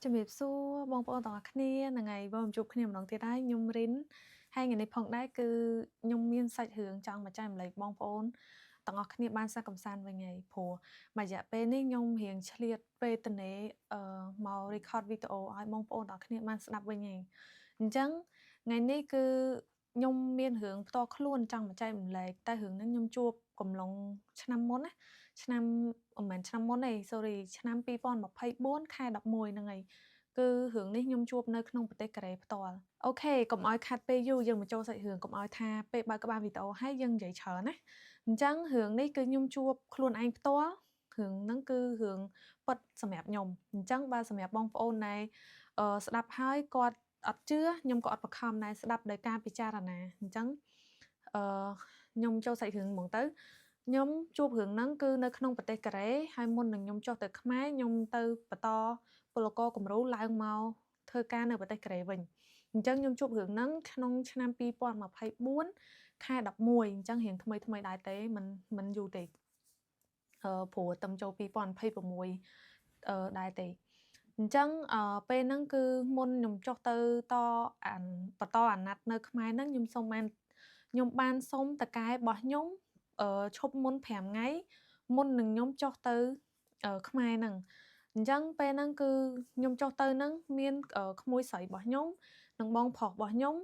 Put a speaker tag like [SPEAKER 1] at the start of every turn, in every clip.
[SPEAKER 1] ជំរាបសួរបងប្អូនទាំងអស់គ្នាហ្នឹងហើយបងជួបគ្នាម្ដងទៀតហើយខ្ញុំរិនហើយថ្ងៃនេះផងដែរគឺខ្ញុំមានសាច់រឿងចង់មកចែករំលែកបងប្អូនទាំងអស់គ្នាបានសាកកម្សាន្តវិញហើយព្រោះមួយរយៈពេលនេះខ្ញុំរៀងឆ្លៀតពេលទនេមក record វីដេអូឲ្យបងប្អូនទាំងអស់គ្នាបានស្ដាប់វិញហើយអញ្ចឹងថ្ងៃនេះគឺខ្ញុំមានរឿងផ្ទាល់ខ្លួនចង់មកចែករំលែកតែរឿងហ្នឹងខ្ញុំជួបកំឡុងឆ្នាំមុនណាឆ្នាំមិនមែនឆ្នាំមុនទេ sorry ឆ្នាំ2024ខែ11ហ្នឹងហើយគឺរឿងនេះខ្ញុំជួបនៅក្នុងប្រទេសកូរ៉េផ្ទាល់អូខេកុំឲ្យខាត់ពេលយូរយើងមកចូលសាច់រឿងកុំឲ្យថាពេលបើកក្បាលវីដេអូហើយយើងនិយាយច្រើនណាអញ្ចឹងរឿងនេះគឺខ្ញុំជួបខ្លួនឯងផ្ទាល់រឿងហ្នឹងគឺរឿងពិតសម្រាប់ខ្ញុំអញ្ចឹងបើសម្រាប់បងប្អូនដែលស្ដាប់ហើយគាត់អត់ជឿខ្ញុំក៏អត់បខំដែរស្ដាប់ដោយការពិចារណាអញ្ចឹងខ្ញុំចូលសាច់រឿងហ្មងទៅខ្ញុំជួបរឿងហ្នឹងគឺនៅក្នុងប្រទេសកូរ៉េហើយមុននឹងខ្ញុំចុះទៅខ្មែរខ្ញុំទៅបន្តពលករគំរូឡើងមកធ្វើការនៅប្រទេសកូរ៉េវិញអញ្ចឹងខ្ញុំជួបរឿងហ្នឹងក្នុងឆ្នាំ2024ខែ11អញ្ចឹងរៀងថ្មីដែរទេមិនយូរទេព្រោះតំចូល2026ដែរទេអញ្ចឹងពេលហ្នឹងគឺមុនខ្ញុំចុះទៅបន្តអាណត្តិនៅខ្មែរហ្នឹងខ្ញុំបានសុំតកែរបស់ខ្ញុំឈប់មុន5ថ្ងៃមុននឹងខ្ញុំចុះទៅខ្មែរហ្នឹងអញ្ចឹងពេលហ្នឹងគឺខ្ញុំចុះទៅហ្នឹងមានក្មួយស្រីរបស់ខ្ញុំនិងបងប្រុសរបស់ខ្ញុំ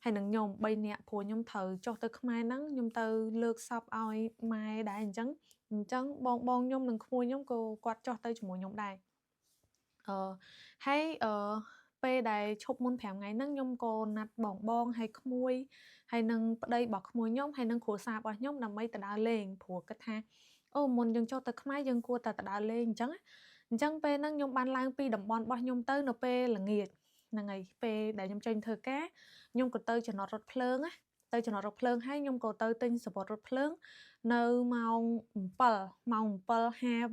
[SPEAKER 1] ហើយនឹងខ្ញុំ3នាក់ព្រោះខ្ញុំត្រូវចុះទៅខ្មែរហ្នឹងខ្ញុំទៅលើកសពឲ្យម៉ែដែរអញ្ចឹងបងខ្ញុំនិងក្មួយខ្ញុំក៏គាត់ចុះទៅជាមួយខ្ញុំដែរហើយពេលដែលឈប់មុន5ថ្ងៃហ្នឹងខ្ញុំក៏ណាត់បងហើយក្មួយហើយនឹងប្តីរបស់ក្មួយខ្ញុំហើយនឹងគ្រួសាររបស់ខ្ញុំដើម្បីទៅដើរលេងព្រោះគិតថាអូមុនយើងចុះទៅខ្មែរយើងគួរតែទៅដើរលេងអញ្ចឹងពេលហ្នឹងខ្ញុំបានឡើងពីតំបន់របស់ខ្ញុំទៅនៅពេលល្ងាចហ្នឹងហើយពេលដែលខ្ញុំចេញធ្វើការខ្ញុំក៏ទៅចំណតរថភ្លើងណាទៅចំណតរថភ្លើងហើយខ្ញុំក៏ទៅទិញសំបុត្ររថភ្លើងនៅម៉ោង7:50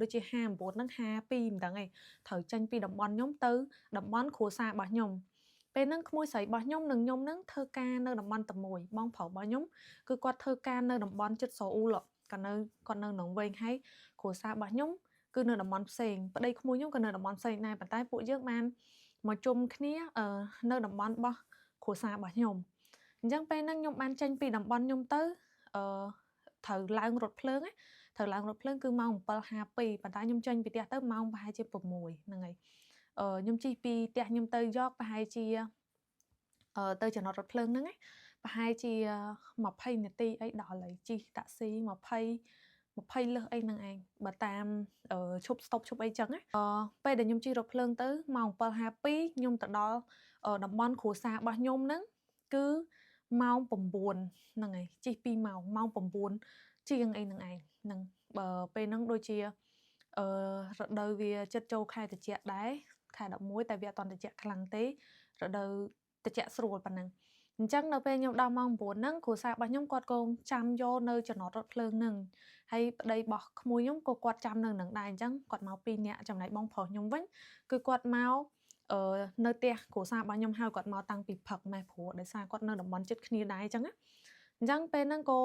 [SPEAKER 1] ដូចជា59ហ្នឹង52មិនដឹងឯងត្រូវចេញពីតំបន់ខ្ញុំទៅតំបន់គ្រួសាររបស់ខ្ញុំពេលហ្នឹងក្មួយស្រីរបស់ខ្ញុំនិងខ្ញុំហ្នឹងធ្វើការនៅតំបន់តែមួយបងប្រុសរបស់ខ្ញុំគឺគាត់ធ្វើការនៅតំបន់ជិតសូអ៊ូលគាត់នៅក្នុងវិញហើយគ្រួសាររបស់ខ្ញុំគឺនៅតំបន់ផ្សេងប្តីក្មួយខ្ញុំក៏នៅតំបន់ផ្សេងដែរប៉ុន្តែពួកយើងបានមកជុំគ្នានៅតំបន់របស់គ្រួសាររបស់ខ្ញុំអញ្ចឹងពេលហ្នឹងខ្ញុំបានចេញពីតំបន់ខ្ញុំទៅត្រូវឡើងរថភ្លើងគឺម៉ោង7:52ប៉ុន្តែខ្ញុំចេញពីផ្ទះទៅម៉ោងប្រហែលជា6ហ្នឹងហើយខ្ញុំជិះពីផ្ទះខ្ញុំទៅយកប្រហែលជាទៅចំណតរថភ្លើងហ្នឹងប្រហែលជា20នាទីអីដល់ហើយជិះតាក់ស៊ី20លើសអីហ្នឹងឯងបើតាមឈប់ស្តុបឈប់អីចឹងណាពេលដែលខ្ញុំជិះរថភ្លើងទៅម៉ោង7:52ខ្ញុំទៅដល់តំបន់គ្រួសាររបស់ខ្ញុំហ្នឹងគឺម៉ោង9ហ្នឹងហើយជិះ2ម៉ោង9ជាងអីហ្នឹងឯងហ្នឹងបើពេលហ្នឹងដូចជារដូវវាចិត្តចូលខែត្រជាក់ដែរខែ11តែវាអត់ត្រជាក់ខ្លាំងទេរដូវត្រជាក់ស្រួលប៉ុណ្ណឹងអញ្ចឹងនៅពេលខ្ញុំដល់ម៉ោង9ហ្នឹងគ្រួសាររបស់ខ្ញុំគាត់ក៏ចាំយកនៅចំណតរថភ្លើងហ្នឹងហើយប្តីរបស់ក្មួយខ្ញុំក៏គាត់ចាំនៅនឹងដែរអញ្ចឹងគាត់មក2នាក់ចំណែកបងប្រុសខ្ញុំវិញគឺគាត់មកនៅផ្ទះគ្រួសាររបស់ខ្ញុំហើយគាត់មកតាំងពីព្រឹកម៉េះព្រោះដោយសារគាត់នៅតំបន់ជិតគ្នាដែរអញ្ចឹងណាអញ្ចឹងពេលហ្នឹងក៏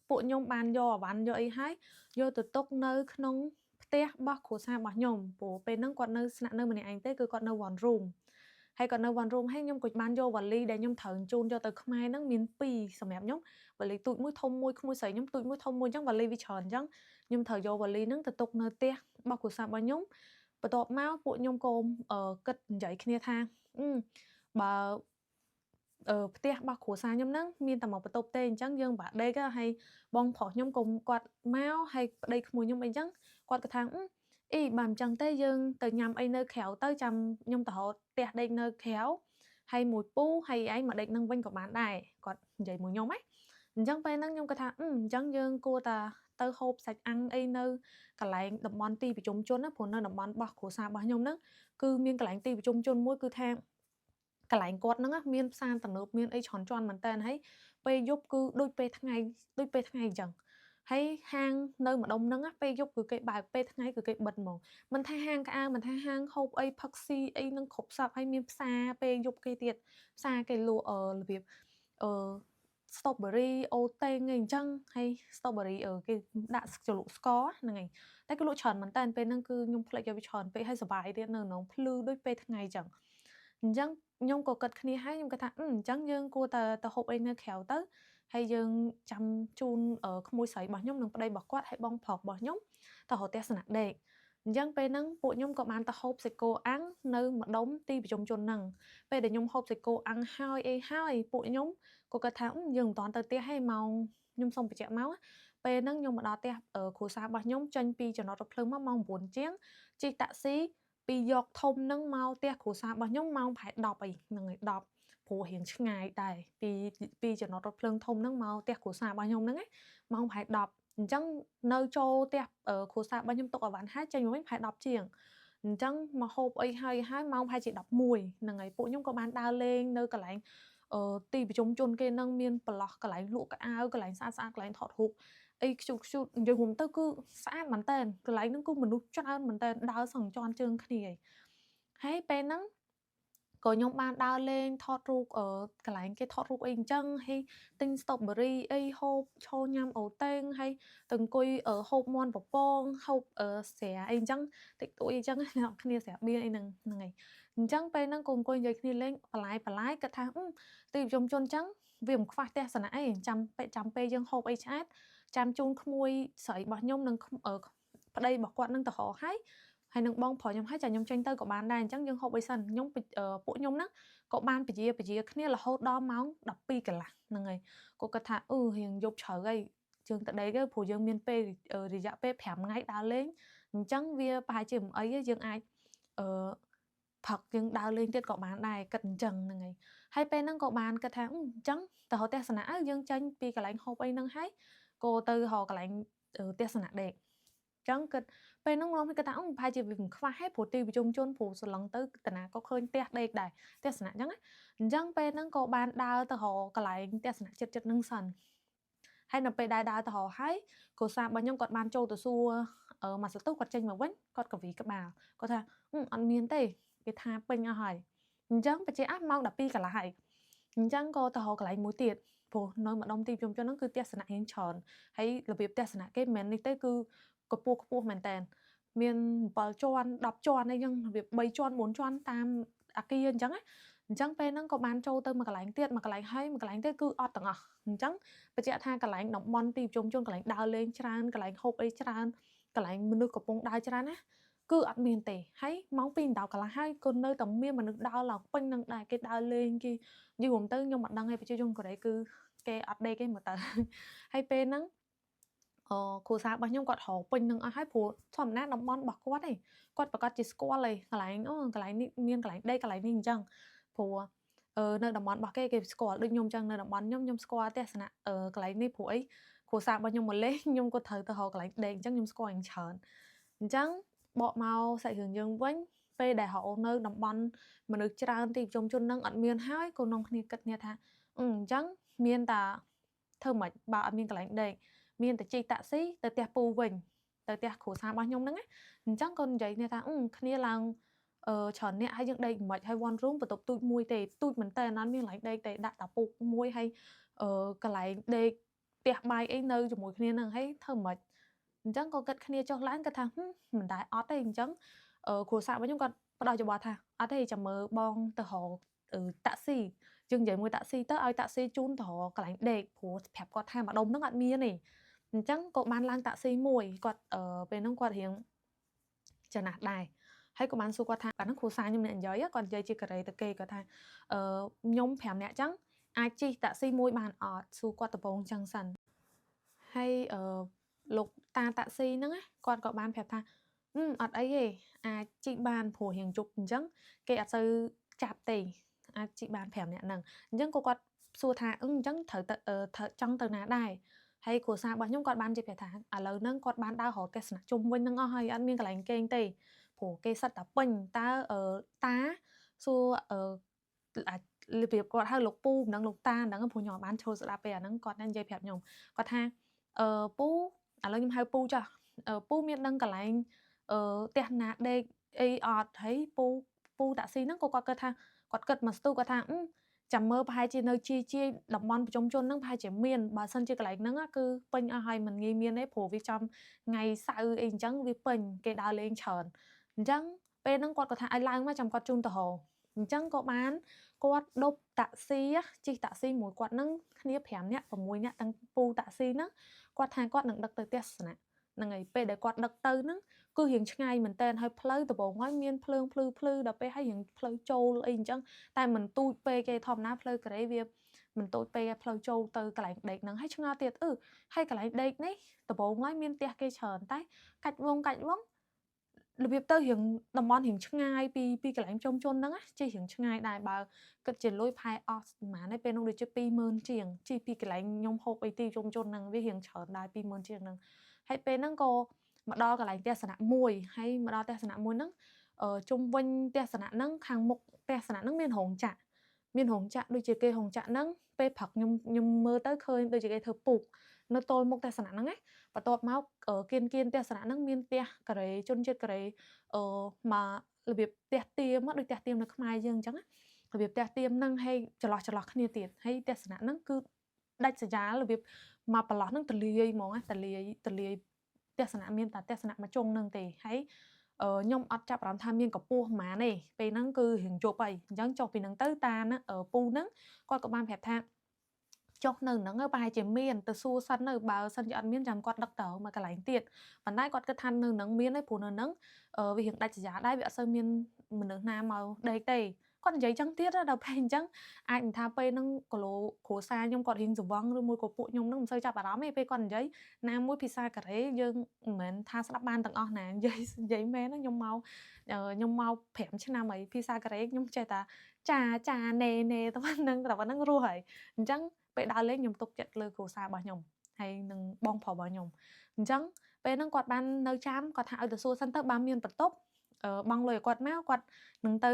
[SPEAKER 1] ពួកខ្ញុំបានយកអវ៉ាន់យកអីហើយយកទៅទុកនៅក្នុងផ្ទះរបស់គ្រួសាររបស់ខ្ញុំព្រោះពេលហ្នឹងគាត់នៅស្នាក់នៅម្នាក់ឯងទេគឺគាត់នៅ one room ហើយគាត់នៅ one room ហើយខ្ញុំក៏បានយកវ៉ាលីដែលខ្ញុំត្រូវជូនយកទៅខ្មែរហ្នឹងមាន2សម្រាប់ខ្ញុំវ៉ាលីទូចមួយធំមួយក្មួយស្រីខ្ញុំទូចមួយធំមួយអញ្ចឹងវ៉ាលីវាច្រើនអញ្ចឹងខ្ញុំត្រូវយកវ៉ាលីហ្នឹងទៅទុកនៅផ្ទះរបស់គ្រួសាររបស់ខ្ញុំបន្ទាប់មកពួកខ្ញុំក៏គិតនិយាយគ្នាថាបើផ្ទះរបស់គ្រួសារខ្ញុំហ្នឹងមានតែមកបន្ទប់ទេអញ្ចឹងយើងបាក់ដេកហើយបងប្រុសខ្ញុំក៏គាត់មកហើយប្តីក្មួយខ្ញុំអីចឹងគាត់ក៏ថាអីបើមិនចឹងទេយើងទៅញ៉ាំអីនៅក្រៅទៅចាំខ្ញុំទៅរកផ្ទះដេកនៅក្រៅហើយមួយពូហើយឯងមកដេកនឹងវិញក៏បានដែរគាត់និយាយមួយខ្ញុំហ៎អញ្ចឹងពេលហ្នឹងខ្ញុំក៏ថាអញ្ចឹងយើងគួរតែទៅហូបសាច់អាំងអីនៅកន្លែងតំបន់ទីប្រជុំជនណាព្រោះនៅតំបន់របស់គ្រួសាររបស់ខ្ញុំហ្នឹងគឺមានកន្លែងទីប្រជុំជនមួយគឺថាកន្លែងគាត់ហ្នឹងមានផ្សារទំនើបមានអីច្រើនជាន់មែនតើហើយពេលយប់គឺដូចពេលថ្ងៃអញ្ចឹងហើយហាងនៅម្ដុំហ្នឹងពេលយប់គឺគេបើកពេលថ្ងៃគឺគេបិទហ្មងមិនថាហាងក្អើមិនថាហាងហូបអីផឹកស៊ីអីនឹងគ្រប់សពហើយមានផ្សារពេលយប់គេទៀតផ្សារគេលក់របៀប strawberry ô tengអីអញ្ចឹងហើយ strawberry គេដាក់ជ្រលក់ស្ករហ្នឹងហើយតែគេលក់ច្រើនមែនតើពេលហ្នឹងគឺខ្ញុំភ្លេចយកវាច្រើនពេកហើយសប្បាយទៀតនៅក្នុងភ្លឺដូចពេលថ្ងៃអញ្ចឹងខ្ញុំក៏គិតគ្នាហើយខ្ញុំគិតថាអញ្ចឹងយើងគួរតែហូបអីនៅក្រៅទៅហើយយើងចាំជូនក្មួយស្រីរបស់ខ្ញុំនិងប្តីរបស់គាត់ហើយបងប្រុសរបស់ខ្ញុំទៅរកទស្សនៈដេកអញ្ចឹងពេលហ្នឹងពួកខ្ញុំក៏បានទៅហូបសាច់គោអាំងនៅម្ដុំទីប្រជុំជនហ្នឹងពេលដែលខ្ញុំហូបសាច់គោអាំងហើយពួកខ្ញុំក៏គិតថាយើងមិនតាន់ទៅផ្ទះទេម៉ោងខ្ញុំសុំបញ្ជាក់ម៉ោងពេលហ្នឹងខ្ញុំមកដល់ផ្ទះគ្រួសាររបស់ខ្ញុំចេញពីចំណតរថភ្លើងមកម៉ោង 9 ជាងជិះតាក់ស៊ីពីយកធំហ្នឹងមកផ្ទះគ្រួសាររបស់ខ្ញុំម៉ោងប្រហែល 10 អីហ្នឹងហើយ 10 ព្រោះរៀងឆ្ងាយដែរពីចំណតរថភ្លើងធំហ្នឹងមកផ្ទះគ្រួសាររបស់ខ្ញុំហ្នឹងណាម៉ោងប្រហែល 10 អញ្ចឹងនៅចូលផ្ទះគ្រួសាររបស់ខ្ញុំទុកឲ្យបានហើយចេញមកវិញប្រហែល 10 ជាងអញ្ចឹងមកហូបអីហើយម៉ោងប្រហែលជា 11 ហ្នឹងហើយពួកខ្ញុំក៏បានដើរលេងនៅកន្លែងទីប្រជុំជនគេហ្នឹងមានប្រឡោះកន្លែងលក់កៅអៅកន្លែងស្អាតៗកន្លែងថតរូបអីខ្ជូតនិយាយរួមទៅគឺស្អាតមែនតើកន្លែងហ្នឹងគឺមនុស្សច្រើនមែនតើដើរសឹងជាន់ជើងគ្នាហើយពេលហ្នឹងក៏ខ្ញុំបានដើរលេងថតរូបកន្លែងគេថតរូបអីអញ្ចឹងហើយទិញ strawberry អីហូបឈរញ៉ាំអូតេងហើយទៅអង្គុយហូបមាន់ពពងហូបស្រាអីអញ្ចឹងតិចតួចអីអញ្ចឹងអ្នកគ្នាស្រាបៀរអីហ្នឹងហើយអញ្ចឹងពេលហ្នឹងក៏អង្គុយនិយាយគ្នាលេងបន្លាយគាត់ថាទីប្រជុំជនអញ្ចឹងវាមិនខ្វះទស្សនៈអីចាំពេលយើងហូបអីឆ្អែតចាំជូនក្មួយស្រីរបស់ខ្ញុំនិងប្តីរបស់គាត់នឹងទៅរកហើយនឹងបងប្រុសខ្ញុំហើយចាខ្ញុំចេញទៅក៏បានដែរអញ្ចឹងយើងហូបអីសិនពួកខ្ញុំហ្នឹងក៏បានពជាគ្នារហូតដល់ម៉ោង 12 កន្លះហ្នឹងហើយក៏គាត់ថារៀងយប់ជ្រៅហើយជើងទៅដេកទៅព្រោះយើងមានពេលរយៈពេល 5 ថ្ងៃដើរលេងអញ្ចឹងវាប្រហែលជាមិនអីទេយើងអាចផឹកយើងដើរលេងទៀតក៏បានដែរគិតអញ្ចឹងហ្នឹងហើយពេលហ្នឹងក៏បានគិតថាអញ្ចឹងទៅរកទស្សនៈយើងចេញពីកន្លែងហូបអីហ្នឹងហើយក៏ទៅរកកន្លែងទស្សនៈដេកអញ្ចឹងគិតពេលហ្នឹងខ្ញុំគិតថាប្រហែលជាវាមិនខ្វះទេព្រោះទីប្រជុំជនព្រោះសឡឹងទៅតាណាក៏ឃើញផ្ទះដេកដែរទស្សនៈអញ្ចឹងអញ្ចឹងពេលហ្នឹងក៏បានដើរទៅរកកន្លែងទស្សនៈចិត្តហ្នឹងសិនហើយនៅពេលដើរទៅរកហើយគ្រួសាររបស់ខ្ញុំគាត់បានចូលទៅសួរមកសន្ទុះគាត់ចេញមកវិញគាត់ក៏វាក្បាលគាត់ថាអត់មានទេគេថាពេញអស់ហើយអញ្ចឹងបជាម៉ោង 12 កន្លះហើយអញ្ចឹងក៏ទៅរកកន្លែងមួយទៀតព្រោះនៅម្ដុំទីប្រជុំជនហ្នឹងគឺទស្សនៈរៀងច្រើនហើយរបៀបទស្សនៈគេមិនមែននេះទេគឺខ្ពស់មែនតើមាន7ជាន់10ជាន់អីចឹងរបៀប3ជាន់4ជាន់តាមអាគារអញ្ចឹងអញ្ចឹងពេលហ្នឹងក៏បានចូលទៅមួយកន្លែងទៀតមួយកន្លែងហើយកន្លែងទៀតគឺអត់ទាំងអស់អញ្ចឹងបញ្ជាក់ថាកន្លែងតំបន់ទីប្រជុំជនកន្លែងដើរលេងច្រើនកន្លែងហូបអីច្រើនកន្លែងមនុស្សកំពុងដើរច្រើនណាគឺអត់មានទេហើយម៉ោង 2 10 កន្លះហើយក៏នៅតែមានមនុស្សដើរឡើងពេញនឹងដែរគេដើរលេងគេយូរហ្មងទៅខ្ញុំអត់ដឹងទេប្រជាជនកូរ៉េគឺគេអត់ដេកទេមើលទៅហើយពេលហ្នឹងគ្រួសាររបស់ខ្ញុំគាត់រកពេញនឹងអស់ហើយព្រោះធម្មតាតំបន់របស់គាត់ឯងគាត់ប្រកាសជាស្គាល់ឯងកន្លែងនេះមានកន្លែងដេកកន្លែងនេះអញ្ចឹងព្រោះនៅតំបន់របស់គេស្គាល់ដូចខ្ញុំអញ្ចឹងនៅតំបន់ខ្ញុំស្គាល់ទស្សនៈកន្លែងនេះព្រោះអីគ្រួសាររបស់ខ្ញុំមកលេងខ្ញុំក៏ត្រូវទៅរកកន្លែងដេកអញ្ចឹងខ្ញុំស្គាល់យ៉ាងច្រើនអញ្ចឹងបកមកសាច់រឿងយើងវិញពេលដែលរកនៅតំបន់មនុស្សច្រើនទីប្រជុំជននឹងអត់មានហើយក៏នាំគ្នាគិតគ្នាថាអញ្ចឹងមានតែធ្វើម៉េចបើអត់មានកន្លែងដេកមានតែជិះតាក់ស៊ីទៅផ្ទះពូវិញទៅផ្ទះគ្រួសាររបស់ខ្ញុំហ្នឹងណាអញ្ចឹងក៏និយាយគ្នាថាគ្នាឡើងច្រើនអ្នកហើយយើងដេកមិនហើយ one room បន្ទប់ទូចមួយទេទូចមែនតើអត់មានកន្លែងដេកទេដាក់តាពូកមួយហើយកន្លែងដេកផ្ទះបាយអីនៅជាមួយគ្នាហ្នឹងហើយធ្វើមិនអញ្ចឹងក៏គិតគ្នាចុះឡើងគាត់ថាមិនដែរអត់ទេអញ្ចឹងគ្រួសាររបស់ខ្ញុំគាត់ផ្ដោតយោបល់ថាអត់ទេចាំមើលបងទៅរកតាក់ស៊ីយើងនិយាយមួយតាក់ស៊ីទៅឲ្យតាក់ស៊ីជូនទៅរកកន្លែងដេកព្រោះប្រាប់គាត់ថាម្ដុំហ្នឹងអត់មានទេអញ្ចឹងក៏បានឡើងតាក់ស៊ីមួយគាត់ពេលហ្នឹងគាត់រៀងចំណាស់ដែរហើយក៏បានសួរគាត់ថាអាហ្នឹងគ្រូសាខ្ញុំអ្នកនិយាយគាត់និយាយជាកូរ៉េទៅគេគាត់ថាខ្ញុំ5នាក់អញ្ចឹងអាចជិះតាក់ស៊ីមួយបានអត់សួរគាត់ដំបូងអញ្ចឹងសិនហើយលោកតាតាក់ស៊ីហ្នឹងគាត់ក៏បានប្រាប់ថាអត់អីទេអាចជិះបានព្រោះរៀងជប់អញ្ចឹងគេអត់សូវចាប់ទេអាចជិះបាន5នាក់ហ្នឹងអញ្ចឹងក៏គាត់សួរថាអញ្ចឹងត្រូវចង់ទៅណាដែរហើយគ្រួសាររបស់ខ្ញុំគាត់បានជិះប្រាប់ថាឥឡូវហ្នឹងគាត់បានដើររកទស្សនៈជុំវិញហ្នឹងអស់ហើយអត់មានកន្លែងគេងទេព្រោះគេសិតតែពេញតើតាសួររបៀបគាត់ហៅលោកពូមិនដឹងលោកតាមិនដឹងព្រោះខ្ញុំអត់បានចូលស្ដាប់ពេលអាហ្នឹងគាត់និយាយប្រាប់ខ្ញុំគាត់ថាពូឥឡូវខ្ញុំហៅពូចាស់ពូមានដឹងកន្លែងផ្ទះណាដេកអីអត់ហើយពូតាក់ស៊ីហ្នឹងក៏គាត់គិតថាគាត់គិតមកស្ទុះគាត់ថា ចាំមើលប្រហែលជានៅជាតំបន់ប្រជុំជនហ្នឹងប្រហែលជាមានបើសិនជាកន្លែងហ្នឹងគឺពេញអស់ហើយមិនងាយមានទេព្រោះវាចំថ្ងៃសៅរ៍អីអញ្ចឹងវាពេញគេដើរលេងច្រើនអញ្ចឹងពេលហ្នឹងគាត់ក៏ថាឲ្យឡើងមកចាំគាត់ជូនទៅរកអញ្ចឹងក៏បានគាត់ដប់តាក់ស៊ីជិះតាក់ស៊ីមួយគាត់ហ្នឹងគ្នា5នាក់6នាក់ទាំងពូតាក់ស៊ីហ្នឹងគាត់ថាគាត់នឹងដឹកទៅទស្សនៈហ្នឹងហើយពេលដែលគាត់ដឹកទៅហ្នឹងគឺរៀងឆ្ងាយមែនតើហើយផ្លូវដំបូងហើយមានភ្លើងភ្លឺដល់ពេលហើយរៀងផ្លូវចូលអីអញ្ចឹងតែមិនទូចពេកទេធម្មតាផ្លូវកូរ៉េវាមិនតូចពេកផ្លូវចូលទៅកន្លែងដេកហ្នឹងហើយឆ្ងល់ទៀតហើយកន្លែងដេកនេះដំបូងហើយមានផ្ទះគេច្រើនតែកាច់វងរបៀបទៅរៀងតំបន់រៀងឆ្ងាយពីកន្លែងជុំជនហ្នឹងជិះរៀងឆ្ងាយដែរបើគិតជាលុយផែអស់ប្រហែលទេពេលនោះដូចជា20000ជាងជិះពីកន្លែងខ្ញុំហូបអីទីជុំជនហ្នឹងវារៀងច្រើនដែរ20000ជាងហ្នឹងហើយពេលហ្នឹងក៏មកដល់កន្លែងទស្សនៈមួយហើយមកដល់ទស្សនៈមួយហ្នឹងជុំវិញទស្សនៈហ្នឹងខាងមុខទស្សនៈហ្នឹងមានរោងចក្រដូចជាគេរោងចក្រហ្នឹងពេលព្រឹកខ្ញុំមើលទៅឃើញដូចជាគេធ្វើពូកនៅទល់មុខទស្សនៈហ្នឹងបន្ទាប់មកគៀនទស្សនៈហ្នឹងមានផ្ទះកូរ៉េជនជាតិកូរ៉េមករបៀបផ្ទះទៀមដូចផ្ទះទៀមនៅខ្មែរយើងអញ្ចឹងរបៀបផ្ទះទៀមហ្នឹងហើយចន្លោះគ្នាទៀតហើយទស្សនៈហ្នឹងគឺដាច់ស្រយាលរបៀបមកប្រឡោះហ្នឹងទលាយហ្មងទលាយទស្សនៈមានតែទស្សនៈមួយជុងហ្នឹងទេហើយខ្ញុំអត់ចាប់អារម្មណ៍ថាមានកម្ពស់ប៉ុន្មានទេពេលហ្នឹងគឺរៀងជប់ហើយអញ្ចឹងចុះពីហ្នឹងទៅតាពូហ្នឹងគាត់ក៏បានប្រាប់ថាចុះនៅហ្នឹងប្រហែលជាមានទៅសួរសិនទៅបើសិនជាអត់មានចាំគាត់ដឹកទៅមកកន្លែងទៀតប៉ុន្តែគាត់គិតថានៅហ្នឹងមានទេព្រោះនៅហ្នឹងវារៀងដាច់ស្រយាលដែរវាអត់សូវមានមនុស្សណាមកដេកទេគាត់និយាយចឹងទៀតដល់ពេលអញ្ចឹងអាចមិនថាពេលហ្នឹងគីឡូគ្រួសារខ្ញុំគាត់រៀងស្វឹងឬមួយក៏ពួកខ្ញុំហ្នឹងមិនសូវចាប់អារម្មណ៍ទេពេលគាត់និយាយណាមួយភាសាកូរ៉េយើងមិនមែនថាស្ដាប់បានទាំងអស់ណានិយាយមែនខ្ញុំមក5ឆ្នាំហើយភាសាកូរ៉េខ្ញុំចេះតែចាណេតែប៉ុណ្្នឹងរស់ហើយអញ្ចឹងពេលដើរលេងខ្ញុំទុកចិត្តលើគ្រួសាររបស់ខ្ញុំហើយនឹងបងប្រុសរបស់ខ្ញុំអញ្ចឹងពេលហ្នឹងគាត់បាននៅចាំគាត់ថាឲ្យទៅសួរសិនទៅបើមានបន្ទប់បង់លុយឲ្យគាត់មកគាត់នឹងទៅ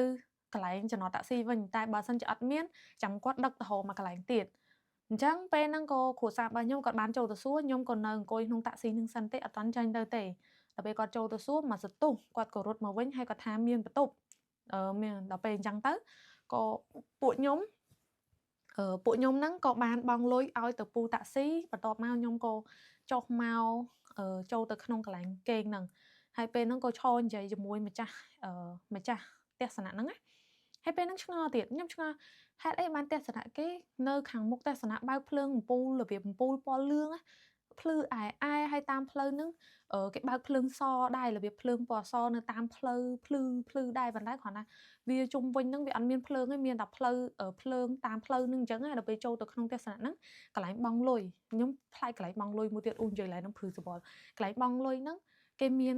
[SPEAKER 1] កន្លែងចំណតតាក់ស៊ីវិញតែបើសិនជាអត់មានចាំគាត់ដឹកទៅហៅមកកន្លែងទៀតអញ្ចឹងពេលហ្នឹងក៏គ្រួសាររបស់ខ្ញុំគាត់បានចូលទៅសួរខ្ញុំក៏នៅអង្គុយក្នុងតាក់ស៊ីនឹងសិនទេអត់ទាន់ចាញ់ទៅទេដល់ពេលគាត់ចូលទៅសួរមកសន្ទុះគាត់ក៏រត់មកវិញហើយគាត់ថាមានបន្ទប់មានដល់ពេលអញ្ចឹងទៅក៏ពួកខ្ញុំហ្នឹងក៏បានបង់លុយឲ្យទៅពូតាក់ស៊ីបន្ទាប់មកខ្ញុំក៏ចុះមកចូលទៅក្នុងកន្លែងគេងហ្នឹងហើយពេលហ្នឹងក៏ឈរនិយាយជាមួយម្ចាស់ទស្សនៈហ្នឹងណាហើយពេលហ្នឹងឆ្ងល់ទៀតខ្ញុំឆ្ងល់ហេតុអីបានទស្សនៈគេនៅខាងមុខទស្សនៈបើកភ្លើងអំពូលរបៀបអំពូលពណ៌លឿងភ្លឺអែហើយតាមផ្លូវហ្នឹងគេបើកភ្លើងសដែររបៀបភ្លើងពណ៌សនៅតាមផ្លូវភ្លឺដែរប៉ុន្តែគ្រាន់តែវាជុំវិញហ្នឹងវាអត់មានភ្លើងទេមានតែភ្លើងតាមផ្លូវហ្នឹងអញ្ចឹងដល់ពេលចូលទៅក្នុងទស្សនៈហ្នឹងកន្លែងបង់លុយខ្ញុំផ្លែកន្លែងបង់លុយមួយទៀតនិយាយឡើងហ្នឹងព្រឺសបល់កន្លែងបង់លុយហ្នឹងគេមាន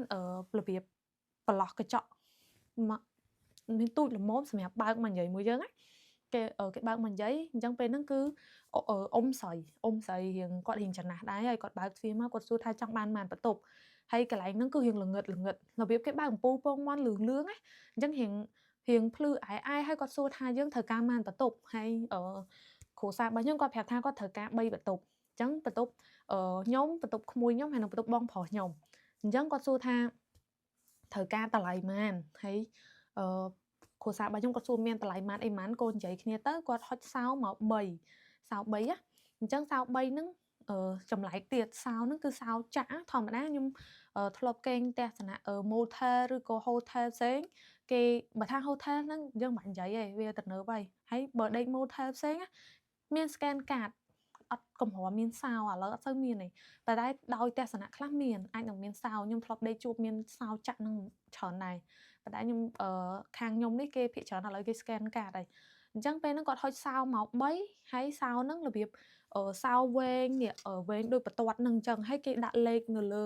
[SPEAKER 1] របៀបប្រឡោះកញ្ចក់មកមានទូចល្មមសម្រាប់បើកមកនិយាយមួយយើងណាគេបើកមកនិយាយអញ្ចឹងពេលហ្នឹងគឺអ៊ំស្រីរៀងគាត់រៀងចំណាស់ដែរហើយគាត់បើកទ្វារមកគាត់សួរថាចង់បានបន្ទប់ហើយកន្លែងហ្នឹងគឺរៀងល្ងឹតរបៀបគេបើកអំពូលពងមាន់លឿងណាអញ្ចឹងរៀងភ្លឺអែហើយគាត់សួរថាយើងត្រូវការបន្ទប់ហើយគ្រួសាររបស់ខ្ញុំគាត់ប្រាប់ថាគាត់ត្រូវការ3បន្ទប់អញ្ចឹងបន្ទប់ខ្ញុំបន្ទប់ក្មួយខ្ញុំហើយនិងបន្ទប់បងប្រុសខ្ញុំអញ្ចឹងគាត់សួរថាត្រូវការតម្លៃប៉ុន្មានហើយគ្រួសាររបស់ខ្ញុំគាត់សួរមានតម្លៃប៉ុន្មានអីប៉ុន្មានកូននិយាយគ្នាទៅគាត់ហុចសោមក3សោ3ណាអញ្ចឹងសោ3ហ្នឹងចម្លែកទៀតសោហ្នឹងគឺសោចាក់ធម្មតាខ្ញុំធ្លាប់គេងទស្សនៈmotel ឬក៏ hotel ផ្សេងគេបើថា hotel ហ្នឹងយើងមិននិយាយទេវាទៅនើបហើយបើដេក motel ផ្សេងមាន scan card អត់កម្រមានសោឥឡូវអត់សូវមានទេតែដោយទស្សនៈខ្លះមានអាចនឹងមានសោខ្ញុំធ្លាប់ដេកជួបមានសោចាក់ហ្នឹងច្រើនដែរប៉ុន្តែខ្ញុំខាងខ្ញុំនេះគេភាគច្រើនឥឡូវគេ scan card ហើយអញ្ចឹងពេលហ្នឹងគាត់ហុចសោមក3ហើយសោហ្នឹងរបៀបសោវែងនេះវែងដូចបន្ទាត់ហ្នឹងអញ្ចឹងហើយគេដាក់លេខនៅលើ